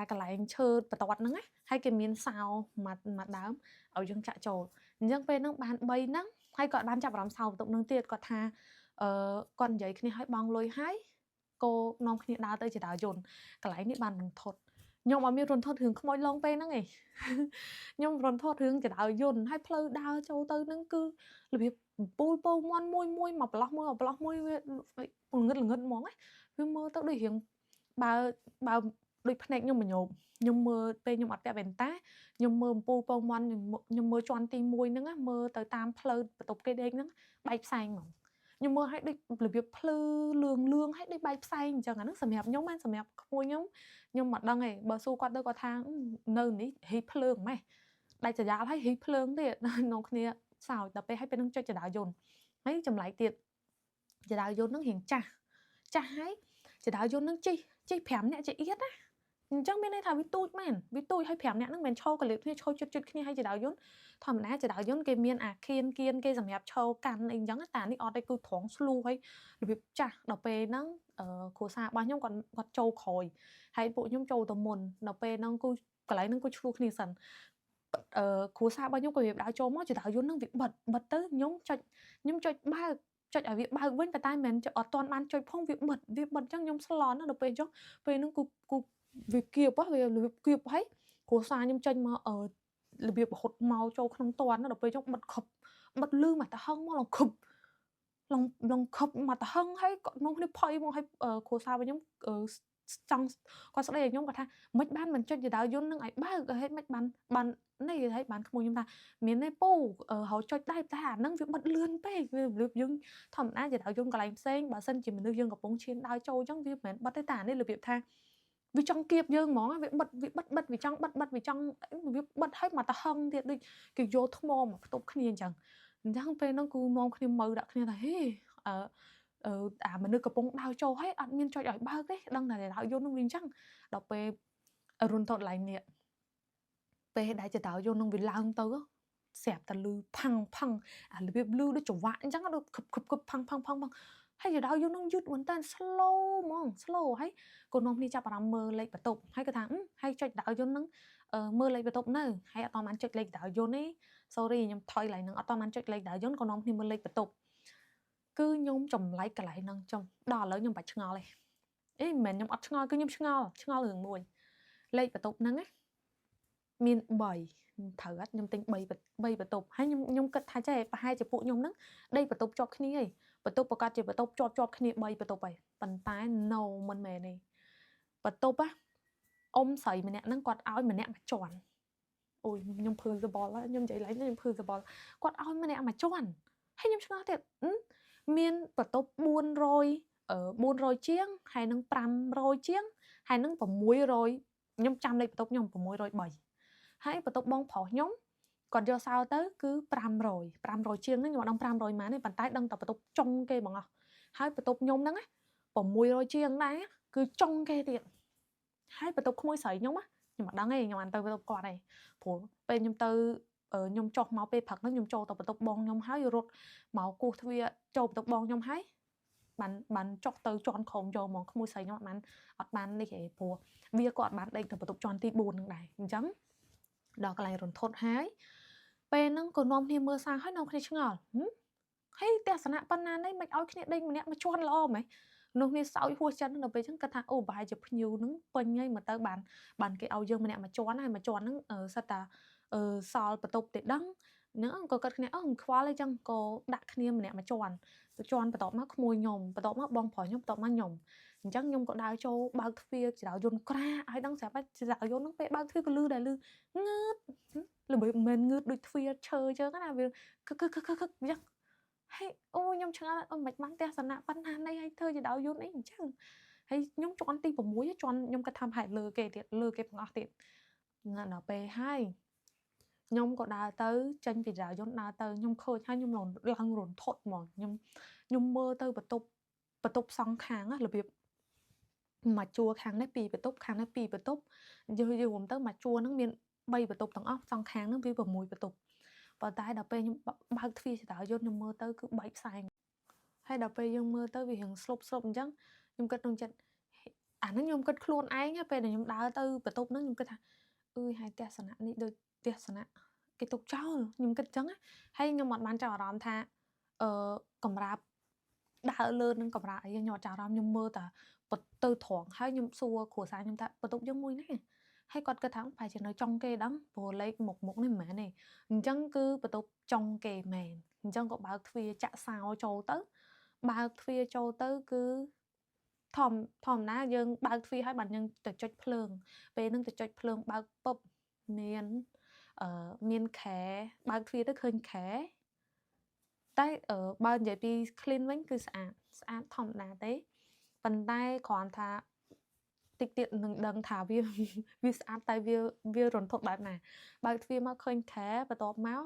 [SPEAKER 1] កន្លែងឈើបន្ទាត់ហ្នឹងណាហើយគេមានសោមួយដើមឲ្យយើងចាក់ចូលអញ្ចឹងពេលហ្នឹងបាន3ហ្នឹងហើយគាត់បានចាប់អារម្មណ៍សោបន្ទប់ហ្នឹងទៀតគាត់ថាគាត់និយាយគ្នាឲ្យបងលុយហើយក៏នាំគ្នាដើរទៅចរាយន្តកន្លែងនេះបានរន្ធត់ខ្ញុំអត់មានរន្ធត់រឿងខ្មោចឡងពេលហ្នឹងឯងខ្ញុំរន្ធត់រឿងចរាយន្តហើយផ្លូវដើរចូលទៅហ្នឹងគឺរបៀបពូលពោមន់មួយមកប្រឡោះមួយវាល្ងឹតហ្មងវាមើលទៅដូចរៀងបើ ដូចភ្នែកខ្ញុំមញោបខ្ញុំមើលពេលខ្ញុំអត់ពាក់វ៉ែនតាខ្ញុំមើលអំពូលពងមាន់ខ្ញុំមើលជាន់ទី1ហ្នឹងណាមើលទៅតាមផ្លូវបន្ទប់គេដេកហ្នឹងបែកផ្សែងហ្មងខ្ញុំមើលឲ្យដូចរបៀបភ្លឺលឿងលឿងឲ្យដូចបែកផ្សែងអញ្ចឹងអាហ្នឹងសម្រាប់ខ្ញុំហ្នឹងសម្រាប់ក្មួយខ្ញុំមិនដឹងទេបើសួរគាត់ទៅគាត់ថានៅនេះហ៊ីភ្លើងម៉េះដាច់ស្រយាលឲ្យហ៊ីភ្លើងទៀតក្នុងគ្នាសោចដល់ពេលឲ្យពេលហ្នឹងចុចចដាយន្តហើយចម្លែកទៀតចដាយន្តហ្នឹងរៀងចាស់ហើយចដាយន្តហ្នឹងជិះ5នាក់ជាអៀតណាអញ្ចឹងមានន័យថាវាទូចមែនវាទូចឲ្យ5នាក់ហ្នឹងមិនឈរកលៀបគ្នាឈរជិតគ្នាឲ្យចដាយន្តធម្មតាចដាយន្តគេមានអាគៀនគេសម្រាប់ឈរកាន់អីអញ្ចឹងតែនេះអត់ទេគឺត្រង់ស្លូហើយរបៀបចាស់ដល់ពេលហ្នឹងគ្រួសាររបស់ខ្ញុំគាត់ចូលក្រោយហើយពួកខ្ញុំចូលទៅមុនដល់ពេលហ្នឹងគូកន្លែងហ្នឹងគូឆ្លោះគ្នាសិនគ្រួសាររបស់ខ្ញុំក៏វាដើរចូលមកចដាយន្តហ្នឹងវាបិទទៅខ្ញុំចុចបើកចុចឲ្យវាបើកវិញប៉ុន្តែមិនមែនអត់ទាន់បានចុចផងវាបិទអញ្ចឹងខ្ញុំស្លន់ដល់ពេលអញ្ចឹងពេលហ្នឹងគូវាគៀបវារបៀបគៀបហើយគ្រួសារខ្ញុំចេញមករបៀបរហូតមកចូលក្នុងតន់ដល់ពេលអញ្ចឹងបិទលឺមកទៅហឹងមកឡងខឹបមកទៅហឹងហើយក៏ក្នុងគ្នាភ័យមកឲ្យគ្រួសាររបស់ខ្ញុំចង់គាត់ស្ដីឲ្យខ្ញុំគាត់ថាមិនបានមិនចុចចដាយន្តនឹងឲ្យបើកហើយមិនបាននេះហើយបានក្មួយខ្ញុំថាមានទេពូហៅចុចដែរតែអាហ្នឹងវាបិទលឿនពេកវារបៀបយើងធម្មតាចដាយន្តកន្លែងផ្សេងបើសិនជាមនុស្សយើងកំពុងឈានដើរចូលអញ្ចឹងវាមិនមែនបិទទេតែអានេះរបៀបថាវាចង់គៀបយើងហ្មងវាបិទវាចង់បិទវាចង់វាបិទឲ្យមកទៅហឹងទៀតដូចគេយកថ្មមកផ្ទប់គ្នាអញ្ចឹងពេលហ្នឹងគូនាំគ្នាមើលដាក់គ្នាថាហេអាមនុស្សកំពុងដើរចូលហើយអត់មានចុចឲ្យបើកទេដឹងតែដើរយន្តនឹងវាអញ្ចឹងដល់ពេលរុនថតឡើងនេះពេលដែលចដាយន្តនឹងវាឡើងទៅស្រាប់តែលឺផាំងអារបៀបលឺដូចចង្វាក់អញ្ចឹងដូចខឹបផាំងហើយចដាយន្តនឹងយឺតមែនតើ slow ហ្មង slow ហើយកូននំគ្នាចាប់អារម្មណ៍មើលលេខបន្ទប់ហើយគាត់ថាហើយចុចដាយន្តនឹងមើលលេខបន្ទប់នៅហើយអត់បានចុចលេខដាយន្តទេ sorry ខ្ញុំថយឡើងនឹងអត់បានចុចលេខដាយន្តកូននំគ្នាមើលលេខបន្ទប់គឺខ្ញុំចម្លែកកន្លែងហ្នឹងចុះដល់ឥឡូវខ្ញុំបាច់ឆ្ងល់ទេមិនមែនខ្ញុំអត់ឆ្ងល់គឺខ្ញុំឆ្ងល់រឿងមួយលេខបន្ទប់ហ្នឹងណាមាន3ត្រូវអត់ខ្ញុំទិញ3បន្ទប់ហើយខ្ញុំគិតថាចេះប្រហែលជាពួកខ្ញុំហ្នឹងដេកបន្ទប់ជាប់គ្នាឯងបន្ទប់ប្រកាសជាបន្ទប់ជាប់គ្នា3បន្ទប់ហើយប៉ុន្តែ no មិនមែនទេបន្ទប់អ៊ំស្រីម្នាក់ហ្នឹងគាត់ឲ្យម្នាក់មួយជាន់អូយខ្ញុំភើសបល់ខ្ញុំនិយាយឡើងខ្ញុំភើសបល់គាត់ឲ្យម្នាក់មួយជាន់ហើយខ្ញុំឆ្ងល់ទៀតមានបន្ទប់400ជាងហើយនឹង500ជាងហើយនឹង600ខ្ញុំចាំលេខបន្ទប់ខ្ញុំ603ហើយបន្ទប់បងប្រុសខ្ញុំគាត់យកសោទៅគឺ500ជាងហ្នឹងខ្ញុំអត់ដឹង500ម៉ានទេប៉ុន្តែដឹងតែបន្ទប់ចុងគេបងអស់ហើយបន្ទប់ខ្ញុំហ្នឹង600ជាងដែរគឺចុងគេទៀតហើយបន្ទប់ក្មួយស្រីខ្ញុំខ្ញុំអត់ដឹងទេខ្ញុំអត់ទៅបន្ទប់គាត់ទេព្រោះពេលខ្ញុំទៅខ្ញុំចុះមកពេលព្រឹកហ្នឹងខ្ញុំចូលទៅបន្ទប់បងខ្ញុំហើយរត់មកគោះទ្វារចូលបន្ទប់បងខ្ញុំហើយបានចុះទៅជាន់ក្រោមយកមកក្មួយស្រីខ្ញុំអត់បាននេះទេព្រោះវាក៏អត់បានដេកទៅបន្ទប់ជាន់ទី4ហ្នឹងដែរអញ្ចឹងដល់កន្លែងរន្ធត់ហើយពេលហ្នឹងក៏នាំគ្នាមើលសារហើយនាំគ្នាឆ្ងល់ហើយទស្សនៈប៉ុណ្ណានេះមិនឲ្យគ្នាដេកម្នាក់មួយជាន់ល្អហ្មងនោះគ្នាសោយហួសចិត្តដល់ពេលអញ្ចឹងគាត់ថាអូប្រហែលជាភ្ញៀវហ្នឹងពេញហើយមកទៅបានគេឲ្យយើងម្នាក់មួយជាន់ហើយមួយជាន់ហ្នឹងសិតតាសល់បន្ទប់ទេដឹងហ្នឹងក៏គាត់គ្នាមិនខ្វល់អីចឹងក៏ដាក់គ្នាម្នាក់មួយជាន់ទៅជាន់បន្ទាប់មកក្មួយខ្ញុំបន្ទាប់មកបងប្រុសខ្ញុំបន្ទាប់មកខ្ញុំអញ្ចឹងខ្ញុំក៏ដើរចូលបើកទ្វារចរាយន្តក្រាឲ្យដឹងស្រាប់តែចរាយន្តហ្នឹងពេលបើកទ្វារក៏លឺដែរលឺងើតល្បីមិនងើតដូចទ្វារឈើអញ្ចឹងណាវាខឹកអញ្ចឹងហើយអូខ្ញុំឆ្ងល់អូមិនបានទស្សនៈប៉ុណ្ណានេះឲ្យធ្វើចរាយន្តអីអញ្ចឹងហើយខ្ញុំជាន់ទី6ជាន់ខ្ញុំគិតថាប្រហែលលើគេទៀតលើគេទាំងអស់ទៀតដល់ពេលហើយខ្ញុំក៏ដើរទៅចេញពីចរាយន្តដើរទៅខ្ញុំឃើញហើយខ្ញុំឡើងរន្ធត់ហ្មងខ្ញុំមើលទៅបន្ទប់សងខាងរបៀបមកជួរខាងនេះ2បន្ទប់ខាងនេះ2បន្ទប់យរួមទៅមកជួរហ្នឹងមាន3បន្ទប់ទាំងអស់សងខាងហ្នឹងវា6បន្ទប់ប៉ុន្តែដល់ពេលខ្ញុំបើកទ្វារចរាយន្តខ្ញុំមើលទៅគឺបែកផ្សែងហើយដល់ពេលយើងមើលទៅវារៀងស្លុបអញ្ចឹងខ្ញុំគិតក្នុងចិត្តអាហ្នឹងខ្ញុំគិតខ្លួនឯងពេលដែលខ្ញុំដើរទៅបន្ទប់ហ្នឹងខ្ញុំគិតថាហើយទស្សនៈនេះដូចទស្សនៈគេទុកចោលខ្ញុំគិតអញ្ចឹងហើយខ្ញុំអត់បានចាប់អារម្មណ៍ថាកម្រាបដើរលើនឹងកម្រាអីខ្ញុំអត់ចាប់អារម្មណ៍ខ្ញុំមើលតែទៅត្រង់ហើយខ្ញុំសួរគ្រួសារខ្ញុំថាបន្ទប់យើងមួយណាហើយគាត់គិតថាប្រហែលជានៅចុងគេដឹងព្រោះលេខមុខនេះមិនមែនទេអញ្ចឹងគឺបន្ទប់ចុងគេមែនអញ្ចឹងក៏បើកទ្វារចាក់សោចូលទៅបើកទ្វារចូលទៅគឺ ធម្មតាយើងបើកទ្វារហើយបានយើងទៅចុចភ្លើងពេលហ្នឹងទៅចុចភ្លើងបើកពុបមានខែបើកទ្វារទៅឃើញខែតែបើនិយាយពី clean វិញគឺស្អាតធម្មតាទេប៉ុន្តែគ្រាន់ថាតិចទៀតនឹងដឹងថាវាស្អាតតែវារន្ធត់បែបណាបើកទ្វារមកឃើញខែបន្ទាប់មក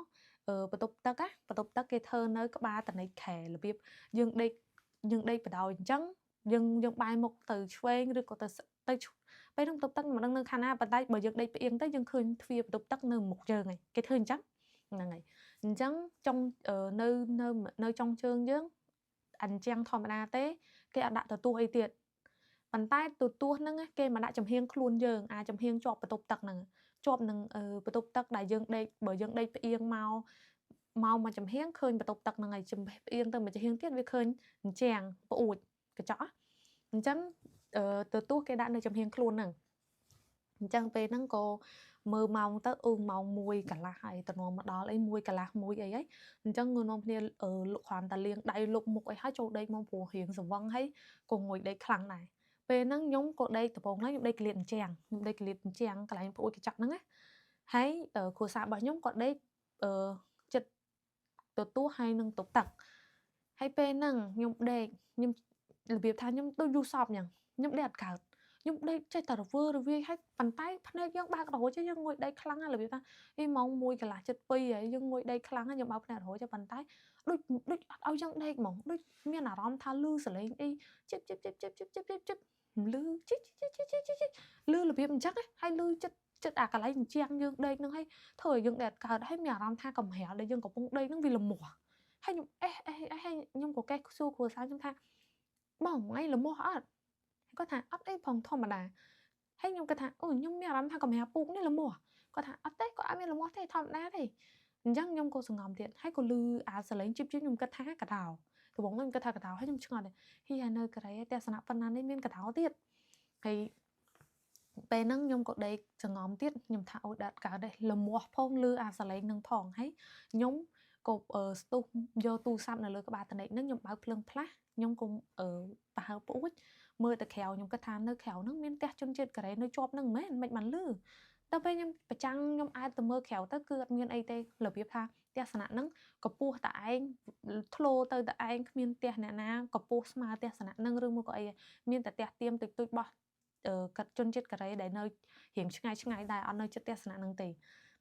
[SPEAKER 1] បន្ទប់ទឹកគេធ្វើនៅក្បាលតនិចខែរបៀបយើងដេកបដោយអញ្ចឹងយើងបែរមុខទៅឆ្វេងឬក៏ទៅពេលហ្នឹងបន្ទប់ទឹកមិនដឹងនៅខាងណាប៉ុន្តែបើយើងដេកផ្អៀងទៅយើងឃើញទ្វារបន្ទប់ទឹកនៅមុខយើងហើយគេធ្វើអញ្ចឹងហ្នឹងហើយអញ្ចឹងចុងនៅចុងជើងយើងអញ្ចឹងធម្មតាទេគេអត់ដាក់ទទួលអីទៀតប៉ុន្តែទទួលហ្នឹងគេមកដាក់ចំហៀងខ្លួនយើងចំហៀងជាប់បន្ទប់ទឹកហ្នឹងជាប់នឹងបន្ទប់ទឹកដែលយើងដេកបើយើងដេកផ្អៀងមកចំហៀងឃើញបន្ទប់ទឹកហ្នឹងហើយចំផ្អៀងទៅមួយចំហៀងទៀតវាឃើញអញ្ចឹងប្អួចកញ្ចក់អញ្ចឹងទទួលគេដាក់នៅចំហៀងខ្លួនហ្នឹងអញ្ចឹងពេលហ្នឹងក៏មើលម៉ោងទៅម៉ោង1កន្លះហើយតំណមកដល់អី1កន្លះ1អីហើយអញ្ចឹងងើនាំគ្នាគ្រាន់តែលាងដៃលុបមុខអីហើយចូលដេកមកព្រោះរៀងសង្វឹងហើយក៏ងុយដេកខ្លាំងដែរពេលហ្នឹងខ្ញុំក៏ដេកដំបូងឡើយខ្ញុំដេកក្លៀតអញ្ចឹងកន្លែងប្អួយកញ្ចក់ហ្នឹងណាហើយគ្រួសាររបស់ខ្ញុំក៏ដេកចិត្តទទួលហើយនឹងតុបទឹកហើយពេលហ្នឹងខ្ញុំដេកខ្ញុំរបៀបថាខ្ញុំដូចយូរសពអញ្ចឹងខ្ញុំដេកអត់កើតខ្ញុំដេកចេះតែរវើរវាយហើយប៉ុន្តែភ្នែកយើងបើករហូតយើងងុយដេកខ្លាំងណាស់របៀបថាម៉ោង1កន្លះជិត2ហើយយើងងុយដេកខ្លាំងហើយយើងបើកភ្នែករហូតប៉ុន្តែដូចអត់ឲ្យយើងដេកហ្មងដូចមានអារម្មណ៍ថាលឺសលេងអីជិបលឺលឺរបៀបអញ្ចឹងហើយលឺចិត្តអាកន្លែងអញ្ចឹងយើងដេកនឹងហើយធ្វើឲ្យយើងដេកអត់កើតហើយមានអារម្មណ៍ថាកំហែលដែលយើងកំពុងដេកនឹងវាលមាស់ហើយខ្ញុំហើយខ្ញុំក៏កេះសួរគ្រួសារខ្ញុំថាបងថ្ងៃលមាស់អត់គាត់ថាអត់អីផងធម្មតាហើយខ្ញុំគាត់ថាខ្ញុំមានអារម្មណ៍ថាកំហែលពូកនេះលមាស់គាត់ថាអត់ទេគាត់អត់មានលមាស់ទេធម្មតាទេអញ្ចឹងខ្ញុំក៏សង្ងំទៀតហើយក៏លឺអាសលេងជិបខ្ញុំគិតថាកដោដំបូងខ្ញុំគិតថាកដោហើយខ្ញុំឆ្ងល់ដែរហីនៅកូរ៉េផ្ទះសំណាក់ប៉ុណ្ណានេះមានកដោទៀតហើយពេលហ្នឹងខ្ញុំក៏ដេកសង្ងំទៀតខ្ញុំថាដាត់កើតទេលមាស់ផងលឺអាសលេងនឹងផងហើយខ្ញុំក៏ស្ទុះយកទូរស័ព្ទនៅលើក្បាលតនិចហ្នឹងខ្ញុំបើកភ្លើងផ្លាស់ខ្ញុំក៏ប្រហើប្អួចមើលទៅក្រៅខ្ញុំគិតថានៅក្រៅហ្នឹងមានផ្ទះជនជាតិកូរ៉េនៅជាប់ហ្នឹងមែនមិនបានលឺដល់ពេលខ្ញុំប្រចាំងខ្ញុំអែតទៅមើលក្រៅទៅគឺអត់មានអីទេរបៀបថាផ្ទះសំណាក់ហ្នឹងកពស់តែឯងធ្លោទៅតែឯងគ្មានផ្ទះអ្នកណាកពស់ស្មើផ្ទះសំណាក់ហ្នឹងឬមកក៏អីមានតែផ្ទះទៀមតិចតួចបោះកាត់ជនជាតិកូរ៉េដែលនៅរៀងឆ្ងាយដែរអត់នៅចិត្តផ្ទះសំណាក់ហ្នឹងទេ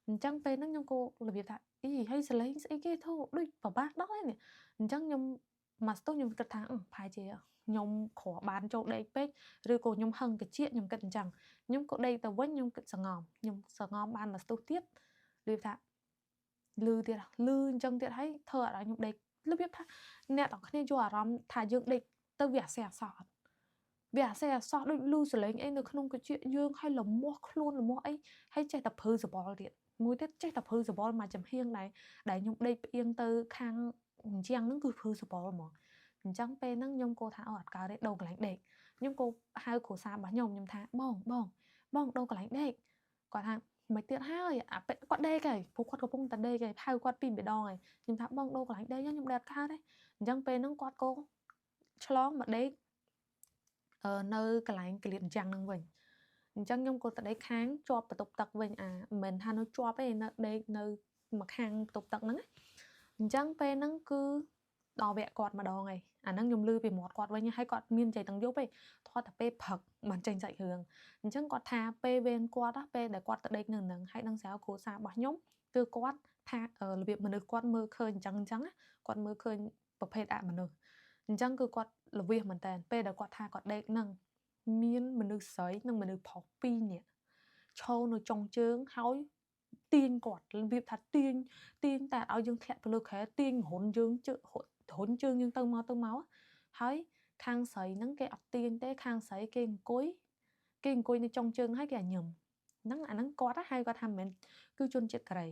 [SPEAKER 1] អញ្ចឹងពេលហ្នឹងខ្ញុំក៏របៀបថាហើយសលេងស្អីគេធូរដូចប្របាក់ដល់ហើយនេះអញ្ចឹងខ្ញុំមកស្ទុះខ្ញុំគិតថាប្រហែលជាខ្ញុំគ្រាន់បានចូលដេកពេកឬក៏ខ្ញុំហឹងតិចខ្ញុំគិតអញ្ចឹងខ្ញុំក៏ដេកទៅវិញខ្ញុំគិតសង្ងំបានមកស្ទុះទៀតរបៀបថាលឺទៀតលឺអញ្ចឹងទៀតហើយធ្វើឲ្យខ្ញុំដេករបៀបថាអ្នកទាំងគ្នាយកអារម្មណ៍ថាយើងដេកទៅវាអាសេះអាសោះអត់វាអាសេះអាសោះដូចលឺសលេងអីនៅក្នុងកញ្ចក់យើងហើយលមាស់ខ្លួនលមាស់អីហើយចេះតែព្រឺសបល់ទៀតមួយទៀតចេះតែព្រឺសបល់មកចំហៀងដែលខ្ញុំដេកផ្អៀងទៅខាងអញ្ចឹងហ្នឹងគឺព្រឺសបល់ហ្មងអញ្ចឹងពេលហ្នឹងខ្ញុំក៏ថាអត់កើតទេដូរកន្លែងដេកខ្ញុំក៏ហៅគ្រួសាររបស់ខ្ញុំថាបងដូរកន្លែងដេកគាត់ថាមិនទៀតហើយគាត់ដេកហើយព្រោះគាត់កំពុងតែដេកហើយហៅគាត់ពីរដងហើយខ្ញុំថាបងដូរកន្លែងដេកខ្ញុំដេកកើតទេអញ្ចឹងពេលហ្នឹងគាត់ក៏ឆ្លងមកដេកនៅកន្លែងក្លៀតអញ្ចឹងហ្នឹងវិញអញ្ចឹងខ្ញុំក៏ទៅដេកខាងជាប់បន្ទប់ទឹកវិញមិនមែនថានៅជាប់ទេនៅដេកនៅមួយខាងបន្ទប់ទឹកហ្នឹងអញ្ចឹងពេលហ្នឹងគឺដល់វគ្គគាត់ម្ដងហើយអាហ្នឹងខ្ញុំលឺពីមាត់គាត់វិញហើយគាត់មាននិយាយទាំងយប់ទេថតតែពេលព្រឹកមិនចេញសាច់រឿងអញ្ចឹងគាត់ថាពេលវេនគាត់ពេលដែលគាត់ទៅដេកនៅហ្នឹងហើយនឹងស្រាវគ្រួសាររបស់ខ្ញុំគឺគាត់ថារបៀបមនុស្សគាត់មើលឃើញអញ្ចឹងគាត់មើលឃើញប្រភេទអមនុស្សអញ្ចឹងគឺគាត់ល្វីសមែនតើពេលដែលគាត់ថាគាត់ដេកហ្នឹងមានមនុស្សស្រីនិងមនុស្សប្រុស2នាក់ឈរនៅចុងជើងហើយទាញគាត់របៀបថាទាញតែឲ្យយើងធ្លាក់ទៅលើខែទាញរុនយើងជើងយើងទៅមកហើយខាងស្រីហ្នឹងគេអត់ទាញទេខាងស្រីគេអង្គុយនៅចុងជើងហើយគេញឹមហ្នឹងអាហ្នឹងគាត់ហៅគាត់ថាមិនមែនគឺជនជាតិកូរ៉េ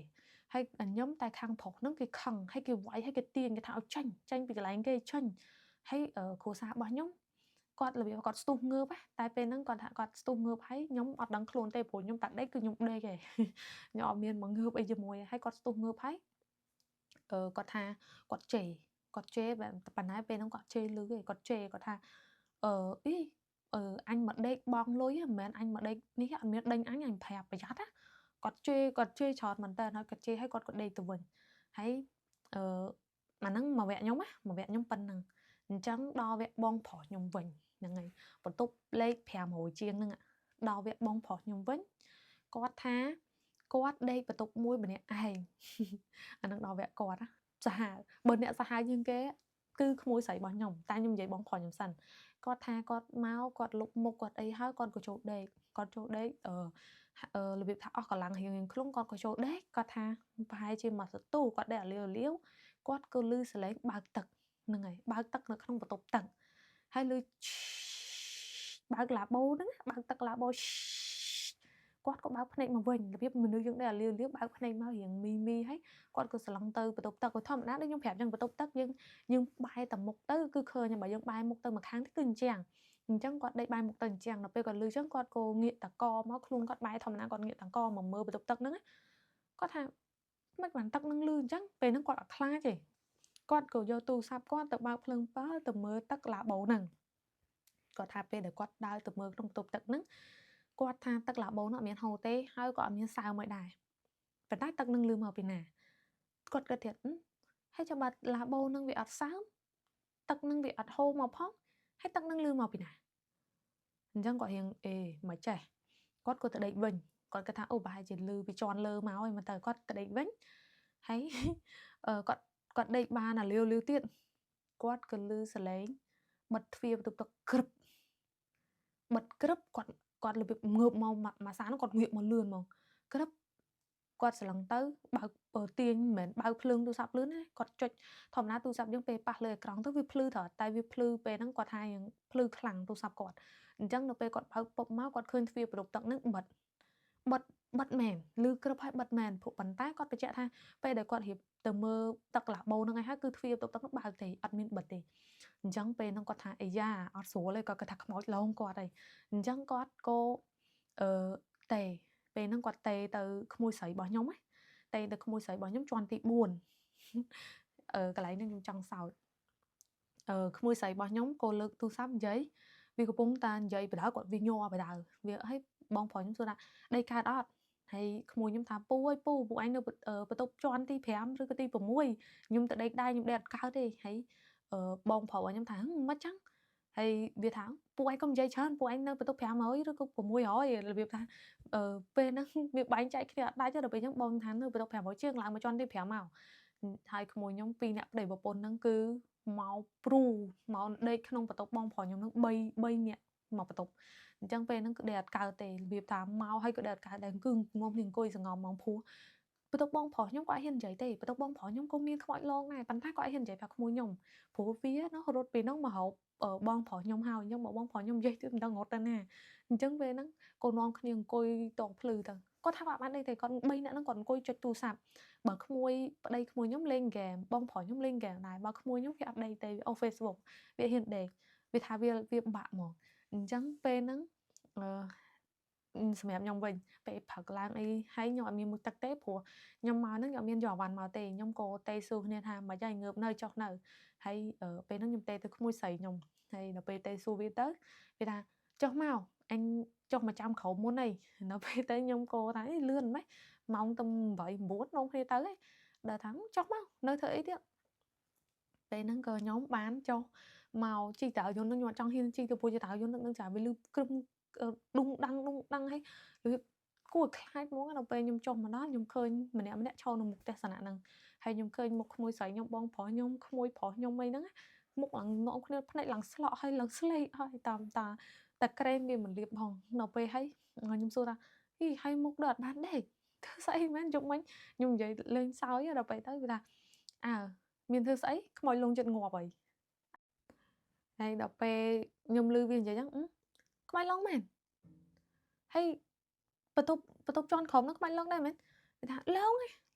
[SPEAKER 1] ហើយញឹមតែខាងប្រុសហ្នឹងគេខឹងហើយគេវាយហើយគេទាញគេថាឲ្យចាញ់ពីកន្លែងគេចាញ់ហើយគ្រួសាររបស់ខ្ញុំគាត់របៀបគាត់ស្ទុះងើបតែពេលហ្នឹងគាត់ថាគាត់ស្ទុះងើបហើយខ្ញុំអត់ដឹងខ្លួនទេព្រោះខ្ញុំតាដេកគឺខ្ញុំដេកឯងខ្ញុំអត់មានមកងើបអីជាមួយហើយគាត់ស្ទុះងើបហើយគាត់ថាគាត់ជេរប៉ុន្តែពេលហ្នឹងគាត់ជេរលឺឯងគាត់ជេរគាត់ថា anh mà đếch bong lối á, men anh mà đếch ní anh miết đênh anh phẹpប្រយ័ត្នណាគាត់ជួយច្រើនមែនតើហើយគាត់ជេរឲ្យគាត់ដេកទៅវិញហើយអឺអាហ្នឹងមកវគ្គខ្ញុំណាមកវគ្គខ្ញុំប៉ុណ្ណឹងអញ្ចឹងដល់វគ្គបងប្រុសខ្ញុំវិញហ្នឹងហើយបន្ទប់លេខ500ជាងហ្នឹងដល់វគ្គបងប្រុសខ្ញុំវិញគាត់ថាគាត់ដេកបន្ទប់មួយម្នាក់ឯង អាហ្នឹងដល់វគ្គគាត់ណាសាហាវបើអ្នកសាហាវជាងគេគឺក្មួយស្រីរបស់ខ្ញុំតែខ្ញុំនិយាយបងប្រុសខ្ញុំសិនគាត់ថាគាត់មកគាត់លុបមុខគាត់អីហើយគាត់ក៏ចូលដេករបៀបថាអស់កម្លាំងរៀងៗខ្លួនគាត់ក៏ចូលដេកគាត់ថាប្រហែលជាមួយសន្ទុះគាត់ដេកអាលាវគាត់ក៏ឮសលេងបើកទឹកហ្នឹងហើយបើកទឹកនៅក្នុងបន្ទប់ទឹកហើយឮបើកឡាបូហ្នឹងបើកទឹកឡាបូគាត់ក៏បើកភ្នែកមកវិញរបៀបមនុស្សយើងដេកអាលាវបើកភ្នែកមករៀងមីហើយគាត់ក៏ស្រឡឹងទៅបន្ទប់ទឹកក៏ធម្មតាដូចខ្ញុំប្រាប់ចឹងបន្ទប់ទឹកយើងបែរតែមុខទៅគឺឃើញបើយើងបែរមុខទៅម្ខាងទៅគឺអញ្ចឹងគាត់ដេកបែរមុខទៅអញ្ចឹងដល់ពេលគាត់លឺចឹងគាត់ក៏ងាកតកមកខ្លួនគាត់បែរធម្មតាគាត់ងាកតកមកមើលបន្ទប់ទឹកហ្នឹងគាត់ថាមិនបានទឹកនឹងលឺអញ្ចឹងពេលហ្នឹងគាត់អត់ខ្លាចទេគាត់ក៏យកទូរស័ព្ទគាត់ទៅបើកភ្លើងបើទៅមើលទឹកឡាបូហ្នឹងគាត់ថាពេលដែលគាត់ដើរទៅមើលក្នុងបន្ទប់ទឹកហ្នឹងគាត់ថាទឹកឡាបូនោះអត់មានហូរទេហើយក៏អត់មានសើមអីដែរប៉ុន្តែទឹកនឹងលឺមកពីណាគាត់គិតទៀតហើយចាំបាត់ឡាបូនឹងវាអត់សើមទឹកនឹងវាអត់ហូរមកផងហើយទឹកនឹងលឺមកពីណាអញ្ចឹងគាត់រៀងមិនចេះគាត់ក៏ទៅដេកវិញគាត់គិតថាអូប្រហែលជាលឺពីជន់លើមកហើយមកទៅគាត់ទៅដេកវិញហើយគាត់ដេកបានអាលាវទៀតគាត់ក៏លឺសលេងបិទទ្វារបន្ទប់ទឹកក្រឹបបិទក្រឹបគាត់របៀបងើបមកមួយសានគាត់ងាកមកលឿនមកក្រឹបគាត់ស្រឡឹងទៅបើកទាញមិនមែនបើកភ្លើងទូរស័ព្ទលឿនណាគាត់ចុចធម្មតាទូរស័ព្ទយើងពេលប៉ះលើអេក្រង់ទៅវាភ្លឺត្រូវតែវាភ្លឺពេលហ្នឹងគាត់ថាយ៉ាងភ្លឺខ្លាំងទូរស័ព្ទគាត់អញ្ចឹងនៅពេលគាត់បើកពុកមកគាត់ឃើញទ្វារបន្ទប់ទឹកហ្នឹងបិទមែនលឺក្រឹបហើយបិទមែនព្រោះប៉ុន្តែគាត់បញ្ជាក់ថាពេលដែលគាត់រៀបទៅមើលទឹកឡាបូហ្នឹងឯងហើយគឺទ្វារបន្ទប់ទឹកហ្នឹងបើកទេអត់មានបិទទេអញ្ចឹងពេលហ្នឹងគាត់ថាអាយ៉ាអត់ស្រួលទេគាត់គិតថាខ្មោចឡងគាត់ហើយអញ្ចឹងគាត់ក៏តេពេលហ្នឹងគាត់តេទៅក្មួយស្រីរបស់ខ្ញុំតេទៅក្មួយស្រីរបស់ខ្ញុំជាន់ទី4កន្លែងហ្នឹងខ្ញុំចង់សោតក្មួយស្រីរបស់ខ្ញុំក៏លើកទូរស័ព្ទនិយាយវាកំពុងតែនិយាយបដៅគាត់វាញ័របដៅវាឲ្យបងប្រុសខ្ញុំសួរថាដេកកើតអត់ហើយក្មួយខ្ញុំថាពូអើយពូឯងនៅបន្ទប់ជាន់ទី5ឬក៏ទី6ខ្ញុំទៅដេកដែរខ្ញុំដេកអត់កើតទេហើយបងប្រុសខ្ញុំថាមិនចឹងហើយវាថាពូឯងកុំនិយាយច្រើនពូឯងនៅបន្ទប់500ឬក៏600របៀបថាពេលហ្នឹងវាបែងចែកគ្នាអត់ដាច់ទេដល់ពេលអញ្ចឹងបងថានៅបន្ទប់500ជាងឡើងមកជាន់ទី5មកហើយក្មួយខ្ញុំ2នាក់ប្តីប្រពន្ធហ្នឹងគឺមកព្រូមកដេកក្នុងបន្ទប់បងប្រុសខ្ញុំហ្នឹង3នាក់មកបន្ទប់អញ្ចឹងពេលហ្នឹងគឺដេកអត់កើតទេរបៀបថាមកហើយក៏ដេកអត់កើតដែរគឺងំនេះអង្គុយសងំមកព្រោះបន្ទប់បងប្រុសខ្ញុំក៏អត់ហ៊ាននិយាយទេបន្ទប់បងប្រុសខ្ញុំក៏មានខ្មោចលងដែរប៉ុន្តែក៏អត់ហ៊ាននិយាយប្រាប់ក្មួយខ្ញុំព្រោះវានោះរត់ពីនោះមករកបងប្រុសខ្ញុំហើយអញ្ចឹងបងប្រុសខ្ញុំនិយាយទៅមិនដឹងរត់ទៅណាអញ្ចឹងពេលហ្នឹងក៏នាំគ្នាអង្គុយតភ្លឺទៅគាត់ថាគាត់បានដេកទេគាត់3នាក់ហ្នឹងគាត់អង្គុយចុចទូរស័ព្ទបើក្មួយប្តីក្មួយខ្ញុំលេងហ្គេមបងប្រុសខ្ញុំលេងហ្គេមដែរបើក្មួយខ្ញុំវាអត់ដេកទេអូ Facebook វាហ៊ានដេកវាថាវាបាក់មកអញ្ចឹងពេលហ្នឹងសម្រាប់ខ្ញុំវិញពេលព្រឹកឡើងអីហើយខ្ញុំអត់មានមុខទឹកទេព្រោះខ្ញុំមកហ្នឹងខ្ញុំអត់មានយកអវ៉ាន់មកទេខ្ញុំក៏ទេសួរគ្នាថាមិនយ៉ាងងើបនៅចុះនៅហើយពេលហ្នឹងខ្ញុំទេទៅក្មួយស្រីខ្ញុំហើយដល់ពេលទេសួរវាទៅវាថាចុះមកអញចុះមកចាំក្រោមមុនអីដល់ពេលទៅខ្ញុំក៏ថាលឿនម៉េចម៉ោងទៅ8 9នាំគ្នាទៅហីដល់ថាចុះមកនៅធ្វើអីទៀតពេលហ្នឹងក៏ខ្ញុំបានចុះមកជីកតើយន្តនឹងខ្ញុំអត់ចង់ហ៊ានជីកទៅព្រោះជាតើយន្តនឹងចាវាលឺក្រឹមដុងដាំងហើយវាគួរខ្លាចហ្មងដល់ពេលខ្ញុំចុះមកដល់ខ្ញុំឃើញម្នាក់ឈរនៅមុខផ្ទះសនៈហ្នឹងហើយខ្ញុំឃើញមុខក្មួយស្រីខ្ញុំបងប្រុសខ្ញុំក្មួយប្រុសខ្ញុំអីហ្នឹងមុខឡើងនាំគ្នាភ្នែកឡើងស្លក់ហើយឡើងស្លេកហើយតាមតាក្រែមវាមិនលៀបផងដល់ពេលហើយខ្ញុំសួរថាហីហើយមុខដូចអត់បានដេកធ្វើស្អីមែនយប់មិញខ្ញុំនិយាយលេងសើចដល់ពេលទៅវាថាអើមានធ្វើស្អីខ្មោចលងចិត្តងាប់ហើយដល់ពេលខ្ញុំឮវានិយាយចឹងខ្មោចលងមែនហើយបន្ទប់ជាន់ក្រោមហ្នឹងខ្មោចលងដែរមែនគេថា